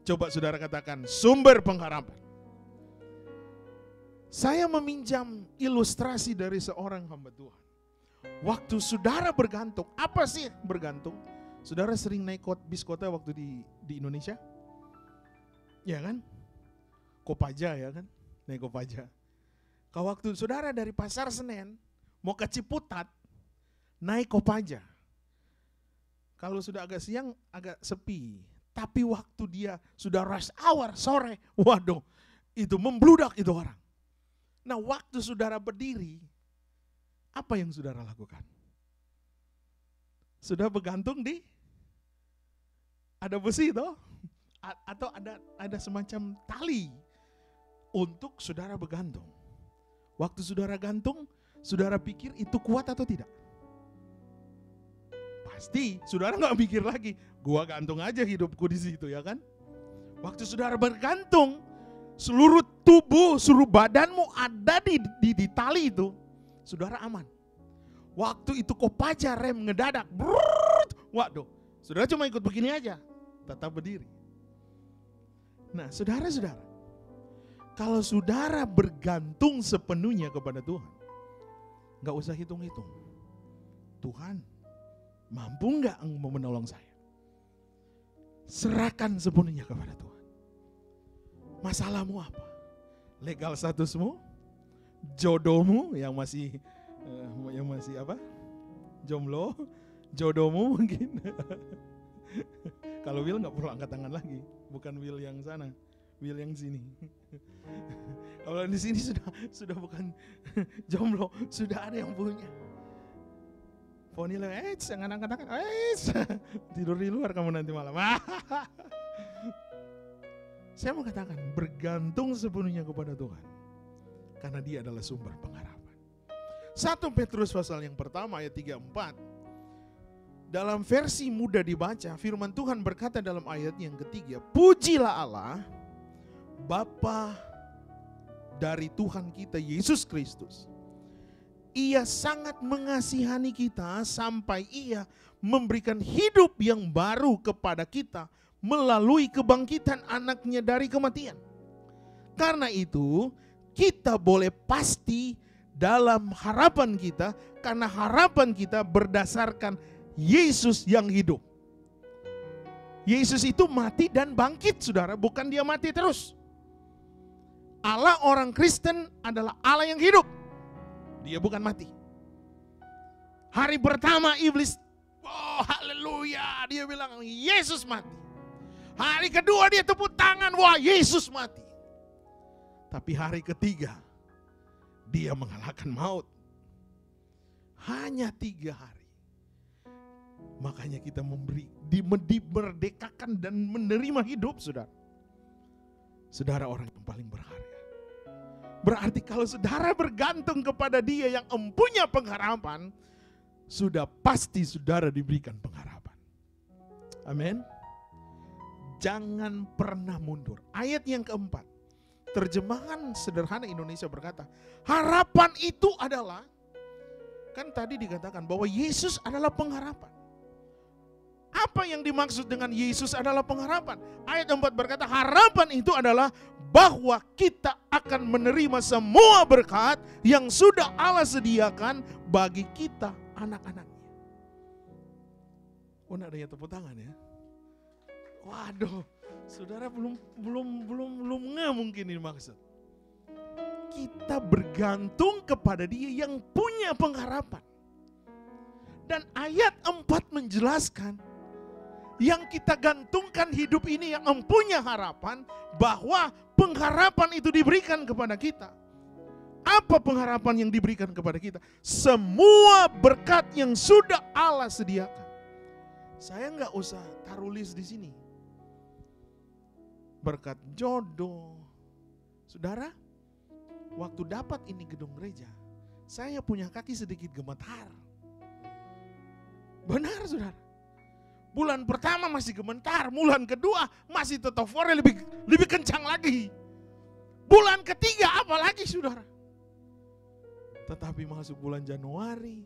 Coba saudara katakan, sumber pengharapan. Saya meminjam ilustrasi dari seorang hamba Tuhan. Waktu saudara bergantung, apa sih bergantung? Saudara sering naik bis kota waktu di Indonesia? Ya kan? Kopaja ya kan? Naik Kopaja. Kalau waktu saudara dari Pasar Senen mau ke Ciputat, naik Kopaja. Kalau sudah agak siang agak sepi. Tapi waktu dia sudah rush hour sore, waduh, itu membludak itu orang. Nah waktu saudara berdiri, apa yang saudara lakukan? Sudah bergantung di ada besi toh? Atau ada semacam tali untuk saudara bergantung. Waktu saudara gantung, saudara pikir itu kuat atau tidak? Pasti saudara nggak pikir lagi, gua gantung aja hidupku di situ ya kan? Waktu saudara bergantung, seluruh tubuh, seluruh badanmu ada di tali itu, saudara aman. Waktu itu Kopaja rem ngedadak, brrrt, waduh, saudara cuma ikut begini aja, tetap berdiri. Nah saudara-saudara, kalau saudara bergantung sepenuhnya kepada Tuhan, gak usah hitung-hitung. Tuhan, mampu gak menolong saya? Serahkan sepenuhnya kepada Tuhan. Masalahmu apa? Legal statusmu? Jodohmu yang masih apa? Jomblo? Jodohmu mungkin. Kalau Will gak perlu angkat tangan lagi. Bukan Will yang sana, Will yang sini. Kalau di sini sudah bukan jomblo, sudah ada yang punya. Fonila, jangan angkat-angkat, tidur di luar kamu nanti malam. Saya mau katakan, bergantung sepenuhnya kepada Tuhan, karena Dia adalah sumber pengharapan. 1 Petrus pasal yang pertama ayat 3-4. Dalam versi mudah dibaca, firman Tuhan berkata dalam ayat yang ketiga, pujilah Allah, Bapa dari Tuhan kita Yesus Kristus. Ia sangat mengasihani kita sampai Ia memberikan hidup yang baru kepada kita melalui kebangkitan anaknya dari kematian. Karena itu kita boleh pasti dalam harapan kita, karena harapan kita berdasarkan Yesus yang hidup. Yesus itu mati dan bangkit saudara, bukan Dia mati terus. Allah orang Kristen adalah Allah yang hidup. Dia bukan mati. Hari pertama iblis, oh haleluya, dia bilang Yesus mati. Hari kedua dia tepuk tangan, wah Yesus mati. Tapi hari ketiga dia mengalahkan maut. Hanya 3 hari. Makanya kita dimerdekakan dan menerima hidup saudara. Saudara orang yang paling berharga. Berarti kalau saudara bergantung kepada Dia yang empunya pengharapan, sudah pasti saudara diberikan pengharapan. Amin. Jangan pernah mundur. Ayat yang keempat, terjemahan sederhana Indonesia berkata, harapan itu adalah Kan tadi dikatakan bahwa Yesus adalah pengharapan. Apa yang dimaksud dengan Yesus adalah pengharapan? Ayat 4 berkata harapan itu adalah bahwa kita akan menerima semua berkat yang sudah Allah sediakan bagi kita anak-anaknya. Oh, ada yang tepuk tangan ya. Waduh, saudara belum nge mungkin ini maksud. Kita bergantung kepada Dia yang punya pengharapan. Dan ayat 4 menjelaskan yang kita gantungkan hidup ini yang mempunyai harapan, bahwa pengharapan itu diberikan kepada kita. Apa pengharapan yang diberikan kepada kita? Semua berkat yang sudah Allah sediakan. Saya nggak usah taruh list di sini. Berkat jodoh. Saudara, waktu dapat ini gedung gereja, saya punya kaki sedikit gemetar. Benar, saudara. Bulan pertama masih gemetar, bulan kedua masih tetofornya lebih kencang lagi. Bulan ketiga apalagi, saudara. Tetapi masuk bulan Januari,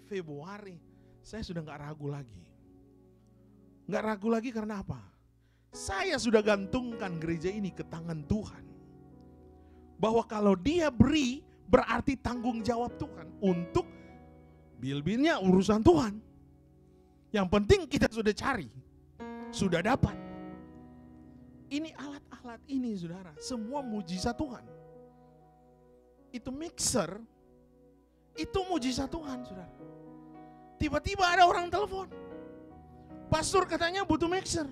Februari, saya sudah gak ragu lagi. Gak ragu lagi karena apa? Saya sudah gantungkan gereja ini ke tangan Tuhan. Bahwa kalau Dia beri, berarti tanggung jawab Tuhan. Untuk bil-bilnya urusan Tuhan. Yang penting kita sudah cari, sudah dapat. Ini alat-alat ini, saudara, semua mujizat Tuhan. Itu mixer, itu mujizat Tuhan, saudara. Tiba-tiba ada orang telepon, pastor katanya butuh mixer.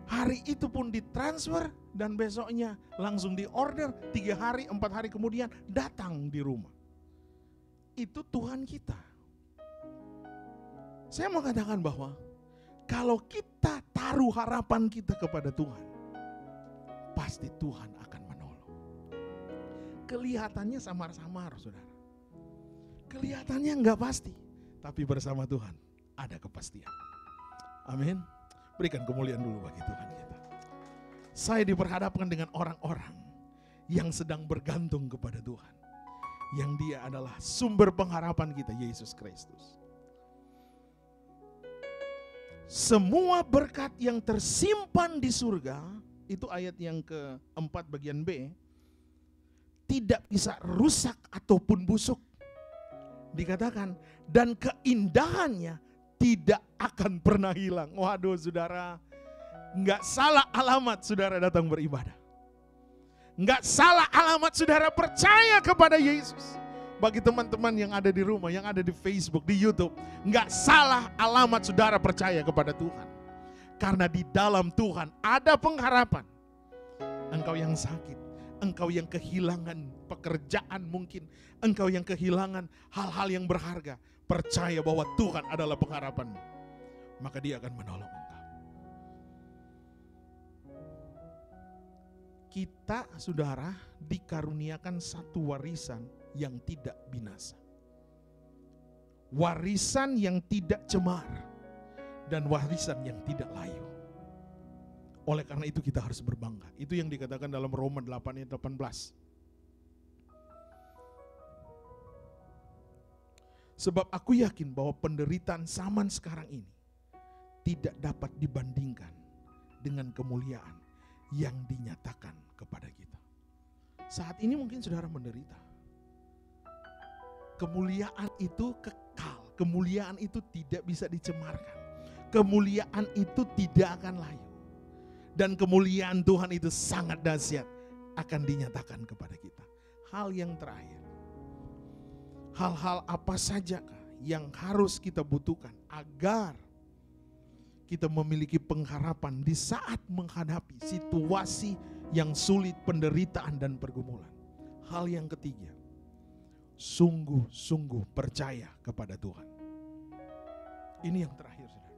Hari itu pun ditransfer dan besoknya langsung diorder, 3 hari, 4 hari kemudian datang di rumah. Itu Tuhan kita. Saya mau katakan bahwa kalau kita taruh harapan kita kepada Tuhan, pasti Tuhan akan menolong. Kelihatannya samar-samar, saudara. Kelihatannya enggak pasti, tapi bersama Tuhan ada kepastian. Amin. Berikan kemuliaan dulu bagi Tuhan kita. Saya diperhadapkan dengan orang-orang yang sedang bergantung kepada Tuhan. Yang Dia adalah sumber pengharapan kita, Yesus Kristus. Semua berkat yang tersimpan di surga, itu ayat yang keempat bagian B, tidak bisa rusak ataupun busuk. Dikatakan, dan keindahannya tidak akan pernah hilang. Waduh, saudara, nggak salah alamat saudara datang beribadah. Nggak salah alamat saudara percaya kepada Yesus. Bagi teman-teman yang ada di rumah, yang ada di Facebook, di YouTube, nggak salah alamat saudara percaya kepada Tuhan. Karena di dalam Tuhan ada pengharapan. Engkau yang sakit, engkau yang kehilangan pekerjaan mungkin, engkau yang kehilangan hal-hal yang berharga, percaya bahwa Tuhan adalah pengharapanmu. Maka Dia akan menolong engkau. Kita, saudara, dikaruniakan satu warisan yang tidak binasa. Warisan yang tidak cemar. Dan warisan yang tidak layu. Oleh karena itu kita harus berbangga. Itu yang dikatakan dalam Roma 8 ayat 18. Sebab aku yakin bahwa penderitaan zaman sekarang ini tidak dapat dibandingkan dengan kemuliaan yang dinyatakan kepada kita. Saat ini mungkin saudara menderita. Kemuliaan itu kekal, kemuliaan itu tidak bisa dicemarkan, kemuliaan itu tidak akan layu. Dan kemuliaan Tuhan itu sangat dahsyat akan dinyatakan kepada kita. Hal yang terakhir, hal-hal apa sajakah yang harus kita butuhkan agar kita memiliki pengharapan di saat menghadapi situasi yang sulit, penderitaan dan pergumulan. Hal yang ketiga, sungguh-sungguh percaya kepada Tuhan. Ini yang terakhir, saudara.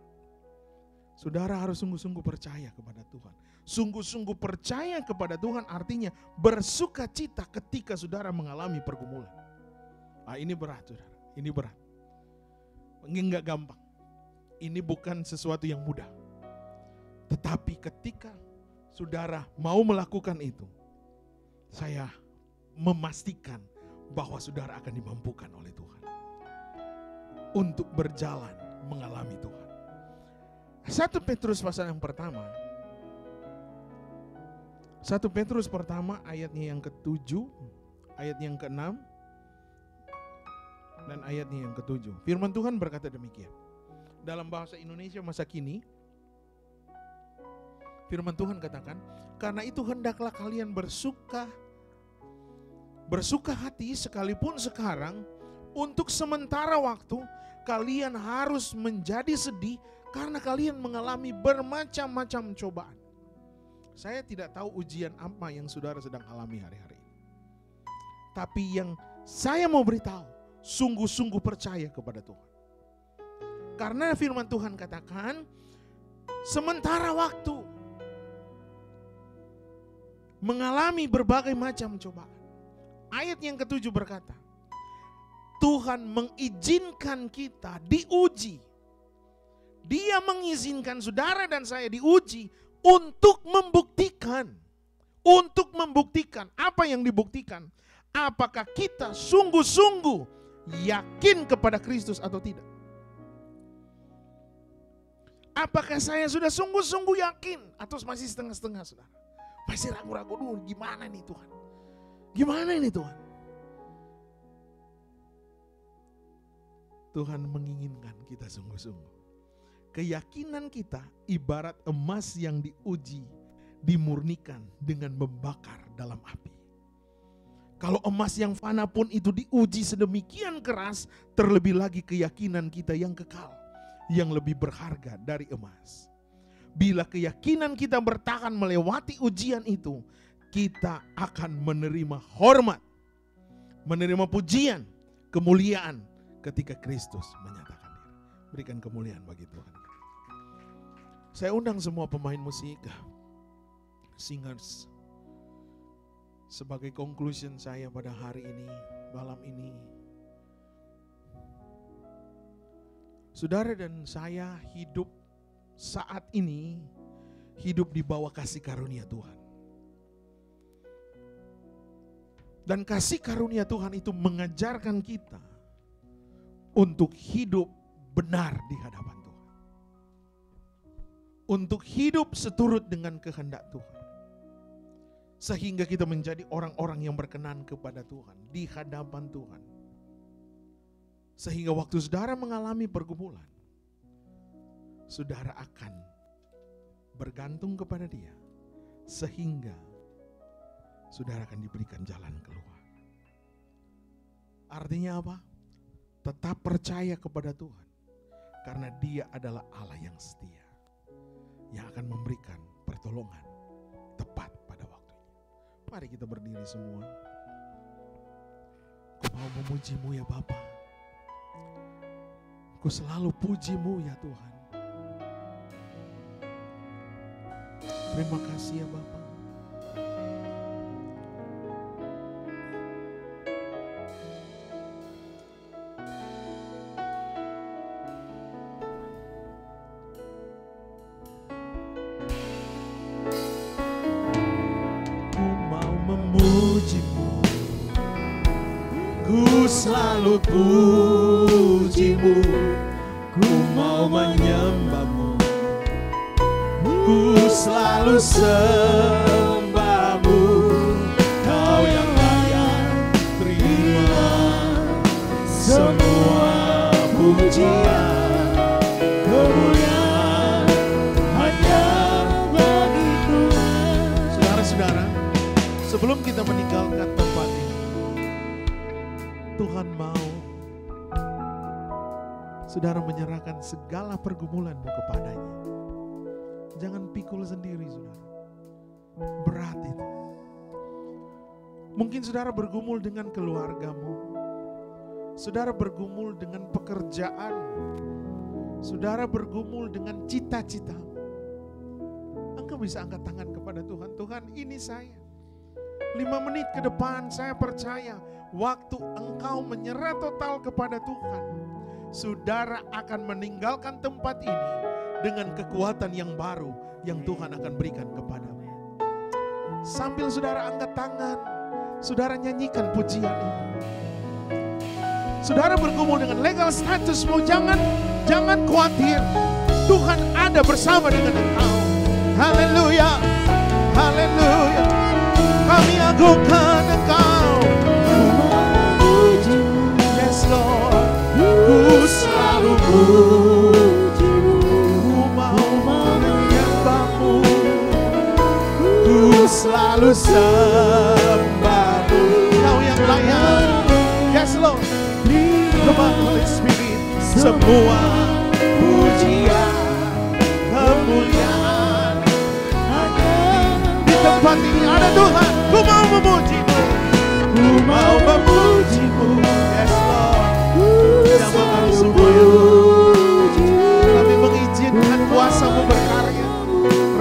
Saudara harus sungguh-sungguh percaya kepada Tuhan. Sungguh-sungguh percaya kepada Tuhan artinya bersuka cita ketika saudara mengalami pergumulan. Ini berat, saudara. Ini berat. Ini enggak gampang. Ini bukan sesuatu yang mudah. Tetapi ketika saudara mau melakukan itu, saya memastikan bahwa saudara akan dimampukan oleh Tuhan untuk berjalan mengalami Tuhan. 1 Petrus pasal yang pertama, 1 Petrus pertama ayatnya yang ke-7, ayat yang ke-6, dan ayatnya yang ke-7. Firman Tuhan berkata demikian. Dalam bahasa Indonesia masa kini, firman Tuhan katakan, karena itu hendaklah kalian bersuka hati sekalipun sekarang, untuk sementara waktu kalian harus menjadi sedih karena kalian mengalami bermacam-macam cobaan. Saya tidak tahu ujian apa yang saudara sedang alami hari-hari ini. Tapi yang saya mau beritahu, sungguh-sungguh percaya kepada Tuhan. Karena firman Tuhan katakan, sementara waktu mengalami berbagai macam cobaan. Ayat yang ke-7 berkata, Tuhan mengizinkan kita diuji. Dia mengizinkan saudara dan saya diuji untuk membuktikan. Untuk membuktikan. Apa yang dibuktikan? Apakah kita sungguh-sungguh yakin kepada Kristus atau tidak? Apakah saya sudah sungguh-sungguh yakin atau masih setengah-setengah, saudara? Masih ragu-ragu dulu, gimana nih Tuhan? Gimana ini Tuhan? Tuhan menginginkan kita sungguh-sungguh. Keyakinan kita ibarat emas yang diuji, dimurnikan dengan membakar dalam api. Kalau emas yang fana pun itu diuji sedemikian keras, terlebih lagi keyakinan kita yang kekal, yang lebih berharga dari emas. Bila keyakinan kita bertahan melewati ujian itu, kita akan menerima hormat, menerima pujian, kemuliaan ketika Kristus menyatakan diri. Berikan kemuliaan bagi Tuhan. Saya undang semua pemain musik, singers, sebagai conclusion saya pada hari ini, malam ini. Saudara dan saya hidup saat ini, hidup di bawah kasih karunia Tuhan. Dan kasih karunia Tuhan itu mengajarkan kita untuk hidup benar di hadapan Tuhan. Untuk hidup seturut dengan kehendak Tuhan. Sehingga kita menjadi orang-orang yang berkenan kepada Tuhan, di hadapan Tuhan. Sehingga waktu saudara mengalami pergumulan, saudara akan bergantung kepada Dia. Sehingga saudara akan diberikan jalan keluar. Artinya apa? Tetap percaya kepada Tuhan. Karena Dia adalah Allah yang setia, yang akan memberikan pertolongan tepat pada waktunya. Mari kita berdiri semua. Ku mau memuji-Mu ya Bapa. Ku selalu puji-Mu ya Tuhan. Terima kasih ya Bapa. Selalu puji-Mu, ku mau menyembah-Mu, ku selalu sembah-Mu, Kau yang layak terima semua pujian, kemuliaan hanya bagi Tuhan. Saudara-saudara, sebelum kita meninggalkan tempat ini, Tuhan mau saudara menyerahkan segala pergumulanmu kepadanya. Jangan pikul sendiri saudara. Berat itu. Mungkin saudara bergumul dengan keluargamu. Saudara bergumul dengan pekerjaan. Saudara bergumul dengan cita-citamu. Engkau bisa angkat tangan kepada Tuhan. Tuhan, ini saya. 5 menit ke depan saya percaya waktu engkau menyerah total kepada Tuhan, saudara akan meninggalkan tempat ini dengan kekuatan yang baru yang Tuhan akan berikan kepadamu. Sambil saudara angkat tangan, saudara nyanyikan pujian ini. Saudara bergumul dengan legal statusmu, jangan khawatir. Tuhan ada bersama dengan engkau. Haleluya, haleluya. Kami agungkan engkau. Yes Lord, ku selalu pujimu, ku mau menyembahmu, ku selalu sembahmu. Kau yang layak. Yes Lord, come on Holy Spirit. Semua pujian, kemuliaan di tempat ini ada Tuhan. Ku mau memujimu, ku mau memujimu. Yes Lord, nama kami semua ya Tuhan. Kami mengizinkan kuasa-Mu berkarya.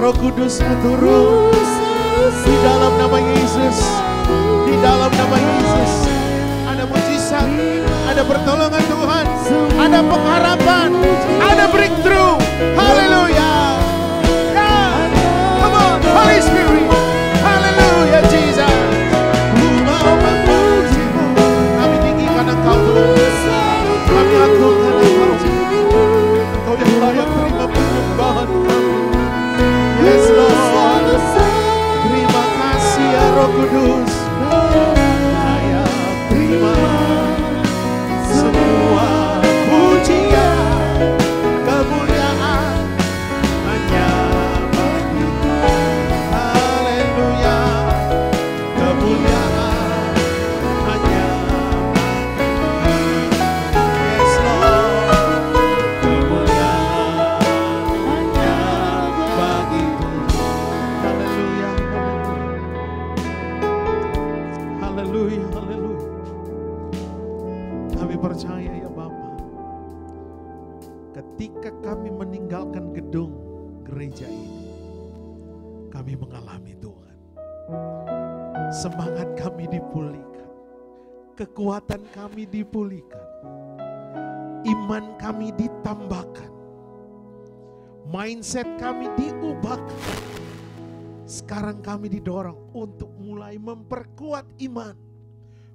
Roh Kudus-Mu turun di dalam nama Yesus. Di dalam nama Yesus ada mujizat, ada pertolongan Tuhan, ada pengharapan, ada breakthrough. Haleluya. Come on, Holy Spirit. Haleluya, Jesus. Ku mau memujimu. Kami tinggikan Engkau Tuhan. Kami agungkan Engkau. Engkau yang layak terima penyembahan kami. Yes Lord. Terima kasih ya Roh Kudus. Layak terima semua pujian, kemuliaan hanya bagi-Mu. Haleluya, kemuliaan hanya bagi-Mu. Yes Lord, kemuliaan hanya bagi-Mu. Haleluya, haleluya, haleluya. Kami percaya ya Bapa, ketika kami meninggalkan gedung gereja ini, kami mengalami Tuhan. Semangat kami dipulihkan, kekuatan kami dipulihkan, iman kami ditambahkan, mindset kami diubahkan. Sekarang kami didorong untuk mulai memperkuat iman,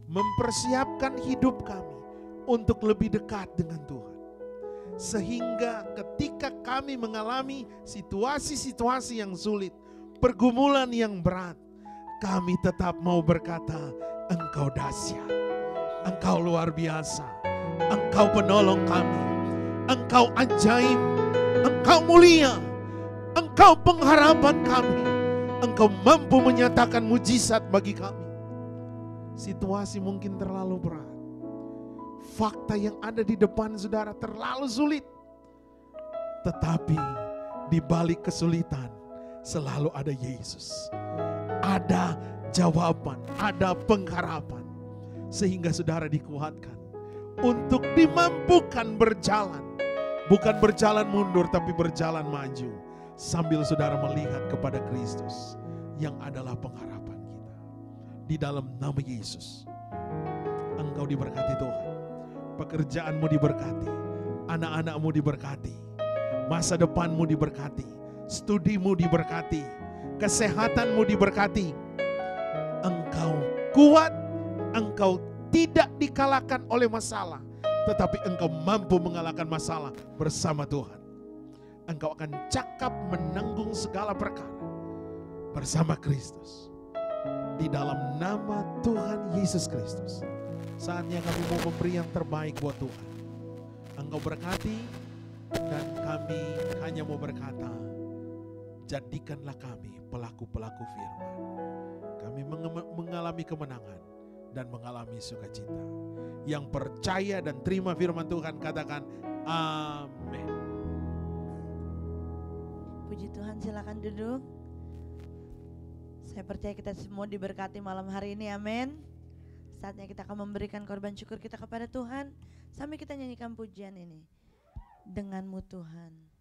mempersiapkan hidup kami untuk lebih dekat dengan Tuhan. Sehingga ketika kami mengalami situasi-situasi yang sulit, pergumulan yang berat, kami tetap mau berkata, Engkau dahsyat, Engkau luar biasa, Engkau penolong kami, Engkau ajaib, Engkau mulia, Engkau pengharapan kami, Engkau mampu menyatakan mujizat bagi kami. Situasi mungkin terlalu berat, fakta yang ada di depan saudara terlalu sulit, tetapi di balik kesulitan selalu ada Yesus, ada jawaban, ada pengharapan, sehingga saudara dikuatkan untuk dimampukan berjalan, bukan berjalan mundur tapi berjalan maju, sambil saudara melihat kepada Kristus yang adalah pengharapan kita. Di dalam nama Yesus, engkau diberkati Tuhan. Pekerjaanmu diberkati, anak-anakmu diberkati, masa depanmu diberkati, studimu diberkati, kesehatanmu diberkati. Engkau kuat, engkau tidak dikalahkan oleh masalah, tetapi engkau mampu mengalahkan masalah bersama Tuhan. Engkau akan cakap menanggung segala perkara bersama Kristus. Di dalam nama Tuhan Yesus Kristus, saatnya kami mau memberi yang terbaik buat Tuhan. Engkau berkati, dan kami hanya mau berkata, jadikanlah kami pelaku-pelaku firman. Kami mengalami kemenangan dan mengalami sukacita. Yang percaya dan terima firman Tuhan katakan amin. Puji Tuhan, silakan duduk. Saya percaya kita semua diberkati malam hari ini, amin. Saatnya kita akan memberikan korban syukur kita kepada Tuhan sambil kita nyanyikan pujian ini. Denganmu Tuhan.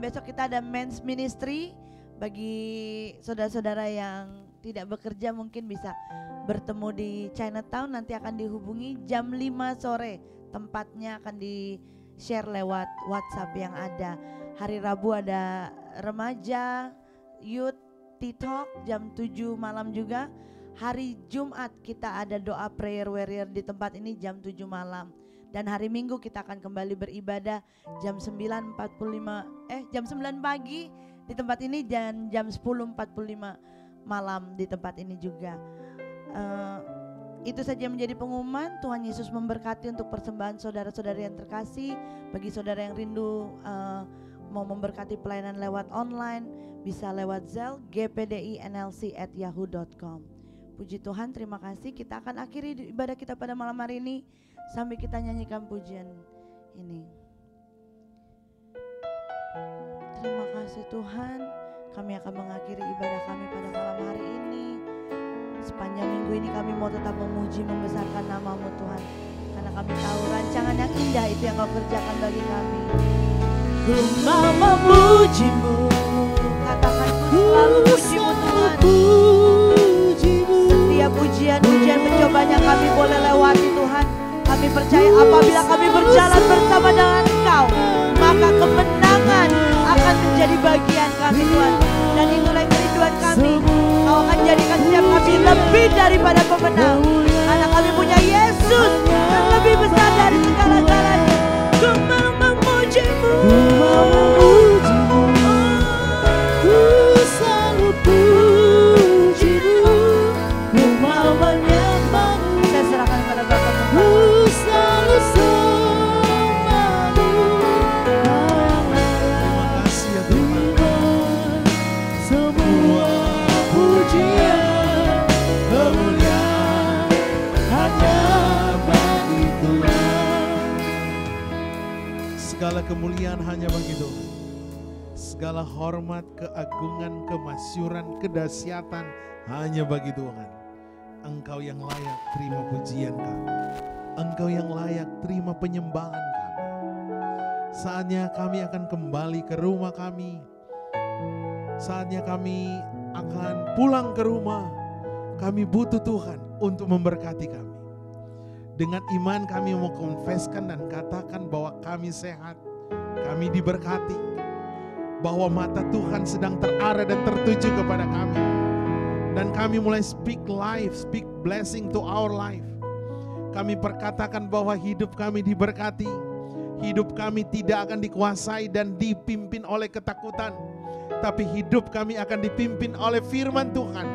besok kita ada men's ministry. Bagi saudara-saudara yang tidak bekerja mungkin bisa bertemu di Chinatown. Nanti akan dihubungi jam 5 sore. Tempatnya akan di-share lewat WhatsApp yang ada. Hari Rabu ada remaja, youth, T-Talk jam 7 malam juga. Hari Jumat kita ada doa prayer warrior di tempat ini jam 7 malam. Dan hari Minggu kita akan kembali beribadah jam 9 pagi di tempat ini dan jam 10.45 malam di tempat ini juga. Itu saja menjadi pengumuman. Tuhan Yesus memberkati untuk persembahan saudara-saudara yang terkasih. Bagi saudara yang rindu mau memberkati pelayanan lewat online, bisa lewat Zelle gpdi.nlc@yahoo.com. Puji Tuhan, terima kasih. Kita akan akhiri ibadah kita pada malam hari ini sambil kita nyanyikan pujian ini. Terima kasih Tuhan, kami akan mengakhiri ibadah kami pada malam hari ini. Sepanjang minggu ini kami mau tetap memuji, membesarkan nama-Mu Tuhan. Karena kami tahu rancangan yang indah itu yang Kau kerjakan bagi kami. Ku mau memuji-Mu, katakan ku selalu puji-Mu Tuhan. Setiap ujian-ujian mencobanya kami boleh lewati Tuhan. Kami percaya apabila kami berjalan bersama dengan Engkau, maka kemenangan akan menjadi bagian kami Tuhan. Dan itulah kerinduan kami, Kau akan jadikan setiap kami lebih daripada pemenang. Karena kami punya Yesus yang lebih besar dari segala-galanya. Ku mau memuji-Mu, ku selalu puji-Mu, ku mau menyembah-Mu. saya serahkan pada Bapa. Ku selalu sembah-Mu. Terima kasih ya Tuhan. Semua pujian kemuliaan hanya bagi Tuhan. Segala kemuliaan hanya bagi Tuhan. Segala hormat, keagungan, kemasyuran, kedahsyatan hanya bagi Tuhan. Engkau yang layak terima pujian kami. Engkau yang layak terima penyembahan kami. Saatnya kami akan kembali ke rumah kami. Saatnya kami akan pulang ke rumah. Kami butuh Tuhan untuk memberkati kami. Dengan iman kami mau confesskan dan katakan bahwa kami sehat. Kami diberkati. Bahwa mata Tuhan sedang terarah dan tertuju kepada kami. Dan kami mulai speak life, speak blessing to our life. Kami perkatakan bahwa hidup kami diberkati. Hidup kami tidak akan dikuasai dan dipimpin oleh ketakutan. Tapi hidup kami akan dipimpin oleh firman Tuhan.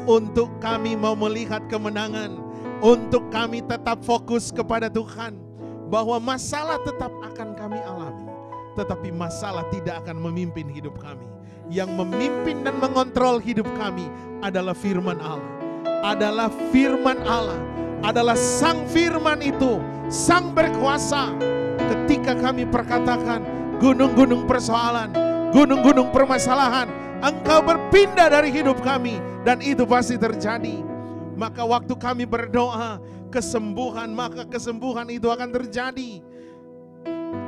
Untuk kami mau melihat kemenangan. Untuk kami tetap fokus kepada Tuhan. Bahwa masalah tetap akan kami alami. Tetapi masalah tidak akan memimpin hidup kami. Yang memimpin dan mengontrol hidup kami adalah firman Allah. Adalah firman Allah. Adalah sang firman itu. Sang berkuasa. Ketika kami perkatakan gunung-gunung persoalan, gunung-gunung permasalahan, Engkau berpindah dari hidup kami. Dan itu pasti terjadi. Maka waktu kami berdoa kesembuhan, maka kesembuhan itu akan terjadi.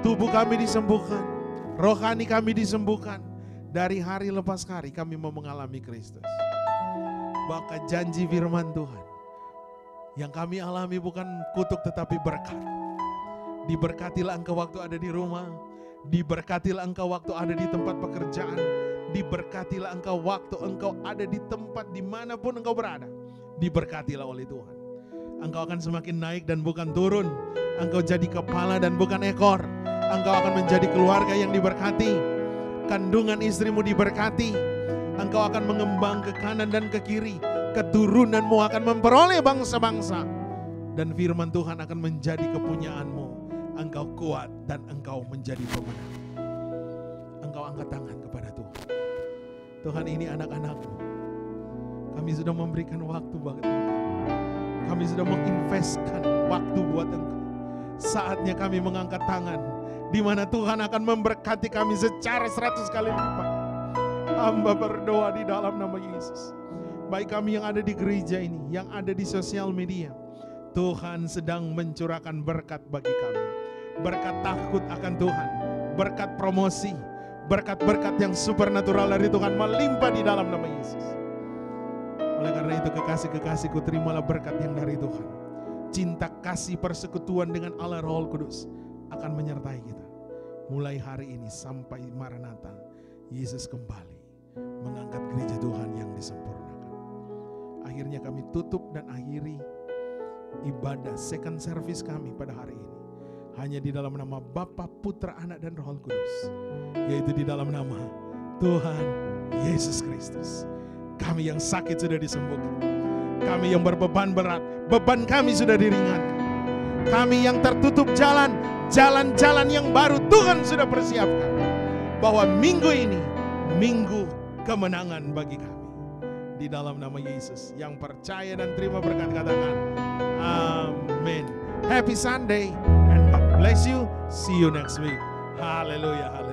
Tubuh kami disembuhkan, rohani kami disembuhkan. Dari hari lepas hari kami mau mengalami Kristus. Maka janji firman Tuhan yang kami alami bukan kutuk tetapi berkat. Diberkatilah engkau waktu ada di rumah. Diberkatilah engkau waktu ada di tempat pekerjaan. Diberkatilah engkau waktu engkau ada di tempat dimanapun engkau berada. Diberkatilah oleh Tuhan. Engkau akan semakin naik dan bukan turun. Engkau jadi kepala dan bukan ekor. Engkau akan menjadi keluarga yang diberkati. Kandungan istrimu diberkati. Engkau akan mengembang ke kanan dan ke kiri. Keturunanmu akan memperoleh bangsa-bangsa. Dan firman Tuhan akan menjadi kepunyaanmu. Engkau kuat dan engkau menjadi pemenang. Engkau angkat tangan kepada Tuhan. Tuhan, ini anak-anak-Mu. Kami sudah memberikan waktu buat Engkau. Kami sudah menginvestkan waktu buat Engkau. Saatnya kami mengangkat tangan, di mana Tuhan akan memberkati kami secara 100 kali lipat. Hamba berdoa di dalam nama Yesus. Baik kami yang ada di gereja ini, yang ada di sosial media, Tuhan sedang mencurahkan berkat bagi kami. Berkat takut akan Tuhan, berkat promosi, berkat-berkat yang supernatural dari Tuhan melimpah di dalam nama Yesus. Oleh karena itu kekasih-kekasihku, terimalah berkat yang dari Tuhan. Cinta kasih persekutuan dengan Allah Roh Kudus akan menyertai kita. Mulai hari ini sampai Maranatha, Yesus kembali mengangkat gereja Tuhan yang disempurnakan. Akhirnya kami tutup dan akhiri ibadah second service kami pada hari ini. Hanya di dalam nama Bapa, Putra, Anak, dan Roh Kudus. Yaitu di dalam nama Tuhan Yesus Kristus. Kami yang sakit sudah disembuhkan. Kami yang berbeban berat, beban kami sudah diringankan. Kami yang tertutup jalan-jalan yang baru Tuhan sudah persiapkan. Bahwa minggu ini, minggu kemenangan bagi kami. Di dalam nama Yesus. Yang percaya dan terima berkat katakan amin. Happy Sunday and God bless you. See you next week. Hallelujah.